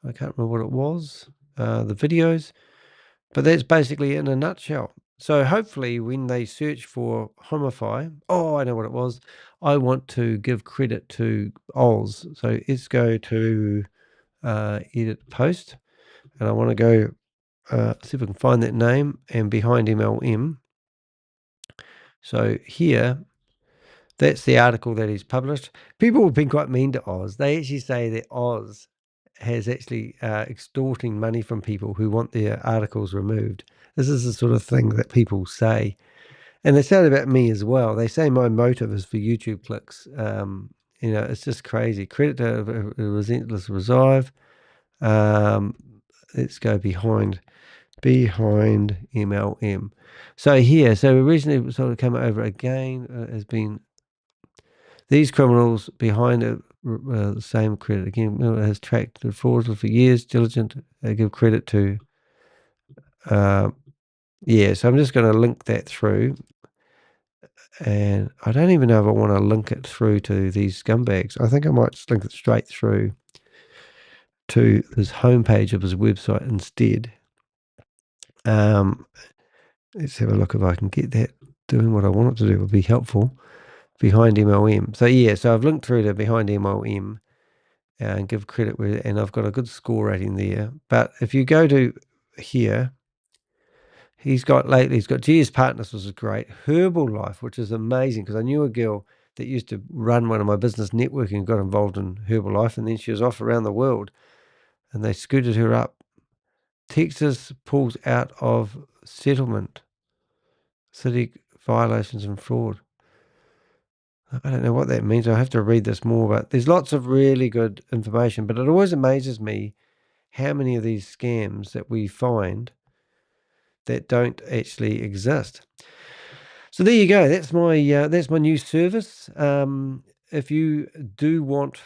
I can't remember what it was. The videos. But that's basically in a nutshell. So hopefully when they search for Homnifi, oh, I know what it was. I want to give credit to Oz. So let's go to edit post. And I want to go see if I can find that name and behind MLM. So here, that's the article that he's published. People have been quite mean to Oz. They actually say that Oz has actually extorting money from people who want their articles removed. This is the sort of thing that people say. And they say it about me as well. They say my motive is for YouTube clicks. It's just crazy. Credit to Relentless Reserve. Let's go behind MLM. So here, so originally sort of come over again, has been these criminals behind the same credit. Again, has tracked the fraud for years, diligent. They give credit to. Yeah, so I'm just going to link that through. And I don't even know if I want to link it through to these scumbags. I think I might just link it straight through to his homepage of his website instead. Let's have a look if I can get that doing what I want it to do. It would be helpful. Behind MLM. So yeah, so I've linked through to behind MLM and give credit where, and I've got a good score rating there. But if you go to here, he's got GS Partners, which is great. Herbalife, which is amazing because I knew a girl that used to run one of my business networking and got involved in Herbalife, and then she was off around the world and they scooted her up. Texas pulls out of settlement, city violations and fraud. I don't know what that means. I have to read this more, but there's lots of really good information. But it always amazes me how many of these scams that we find that don't actually exist. So there you go. That's my new service. If you do want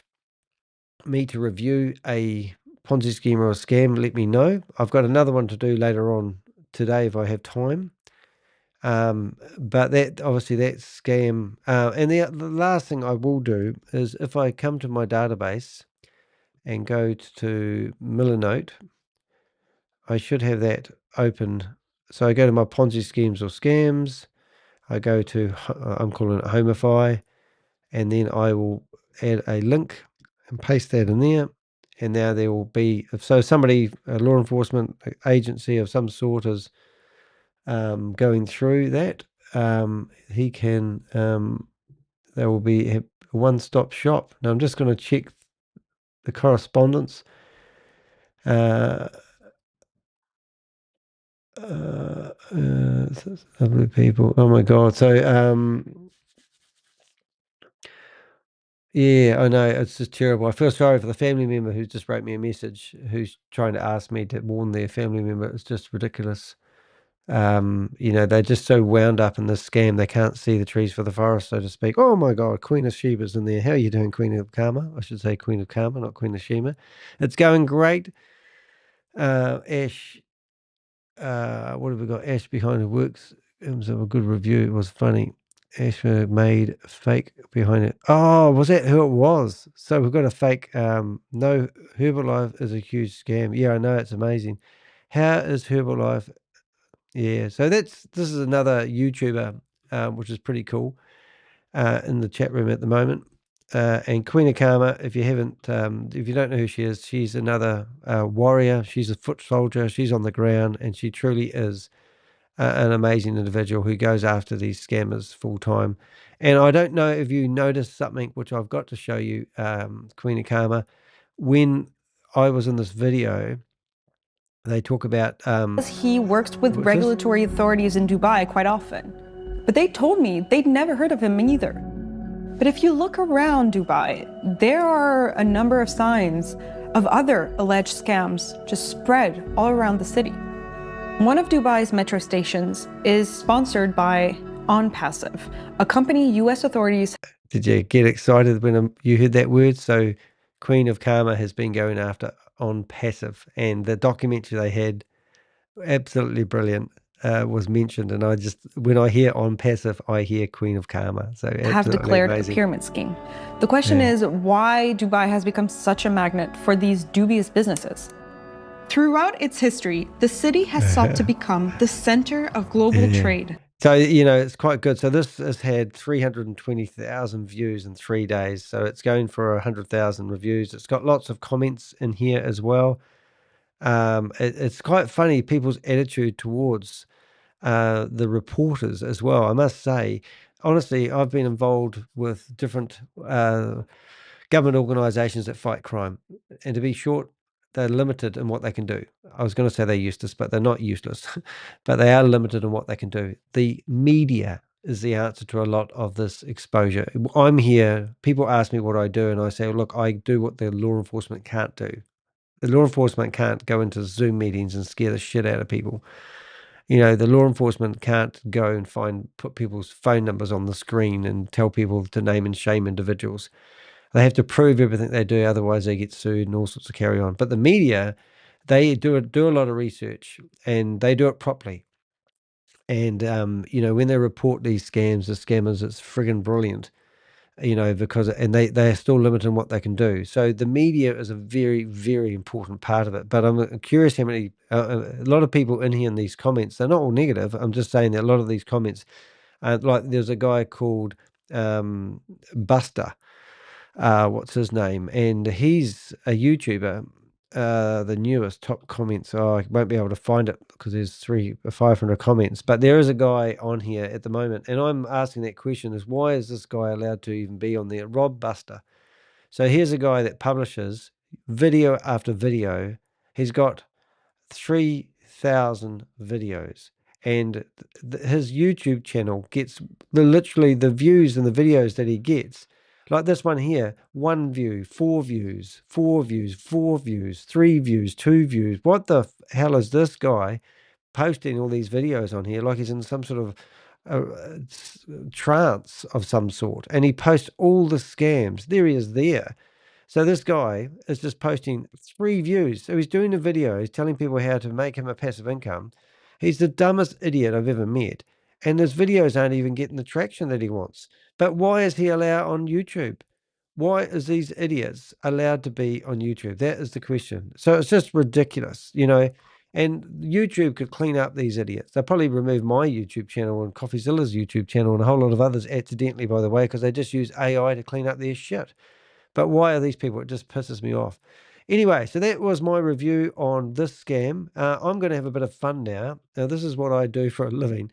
me to review a Ponzi scheme or a scam, let me know. I've got another one to do later on today if I have time. But that obviously that scam. And the last thing I will do is if I come to my database and go to Millinote, I should have that open. So I go to my Ponzi schemes or scams. I go to I'm calling it Homnifi, and then I will add a link and paste that in there. and now there will be, so somebody, a law enforcement agency of some sort is going through that, he can, there will be a one-stop shop. Now I'm just going to check the correspondence. Other people. Oh my God. So, yeah, I know, it's just terrible. I feel sorry for the family member who just wrote me a message, who's trying to ask me to warn their family member. It's just ridiculous. They're just so wound up in this scam, they can't see the trees for the forest, so to speak. Oh my God, Queen of Sheba's in there. How are you doing, Queen of Karma? I should say Queen of Karma, not Queen of Sheba. It's going great. Ash, what have we got? Ash behind the works. It was a good review. It was funny. Ash made fake behind it. Oh, was that who it was? So we've got a fake. No, Herbalife is a huge scam. Yeah, I know, it's amazing. How is Herbalife? Yeah, so this is another YouTuber, which is pretty cool, in the chat room at the moment. And Queen of Karma, if you don't know who she is, she's another warrior. She's a foot soldier. She's on the ground, and she truly is an amazing individual who goes after these scammers full time. And I don't know if you noticed something, which I've got to show you, Queen of Karma. When I was in this video, they talk about He works with regulatory authorities in Dubai quite often. But they told me they'd never heard of him either. But if you look around Dubai, there are a number of signs of other alleged scams just spread all around the city. One of Dubai's metro stations is sponsored by OnPassive, a company US authorities. Did you get excited when you heard that word? So Queen of Karma has been going after OnPassive, and the documentary they had, absolutely brilliant, was mentioned. And when I hear OnPassive, I hear Queen of Karma. So have declared amazing. A pyramid scheme. The question is why Dubai has become such a magnet for these dubious businesses. Throughout its history, the city has sought to become the center of global trade. So, it's quite good. So this has had 320,000 views in 3 days. So it's going for 100,000 reviews. It's got lots of comments in here as well. It's quite funny, people's attitude towards the reporters as well. I must say, honestly, I've been involved with different government organisations that fight crime, and to be short, they're limited in what they can do. I was going to say they're useless, but they're not useless, but they are limited in what they can do. The media is the answer to a lot of this exposure. I'm here, people ask me what I do, and I say, look, I do what the law enforcement can't do. The law enforcement can't go into Zoom meetings and scare the shit out of people. The law enforcement can't go and put people's phone numbers on the screen and tell people to name and shame individuals. They have to prove everything they do, otherwise they get sued and all sorts of carry on. But the media, they do a lot of research, and they do it properly. And when they report these scams, the scammers, it's friggin' brilliant. Because they are still limited in what they can do. So the media is a very, very important part of it. But I'm curious how many, a lot of people in here in these comments, they're not all negative. I'm just saying that a lot of these comments, like there's a guy called Buster, what's his name? And he's a YouTuber. The newest top comments. I won't be able to find it because there's 500 comments. But there is a guy on here at the moment, and I'm asking that question: is why is this guy allowed to even be on there? Rob Buster. So here's a guy that publishes video after video. He's got 3,000 videos, and his YouTube channel gets literally the views and the videos that he gets. Like this one here, 1 view, 4 views, 4 views, 4 views, 3 views, 2 views. What the hell is this guy posting all these videos on here like he's in some sort of trance of some sort? And he posts all the scams. There he is there. So this guy is just posting 3 views. So he's doing a video. He's telling people how to make him a passive income. He's the dumbest idiot I've ever met. And his videos aren't even getting the traction that he wants. But why is he allowed on YouTube? Why is these idiots allowed to be on YouTube? That is the question. So it's just ridiculous, And YouTube could clean up these idiots. They'll probably remove my YouTube channel and CoffeeZilla's YouTube channel and a whole lot of others accidentally, by the way, because they just use AI to clean up their shit. But why are these people? It just pisses me off. Anyway, so that was my review on this scam. I'm going to have a bit of fun now. Now, this is what I do for a living.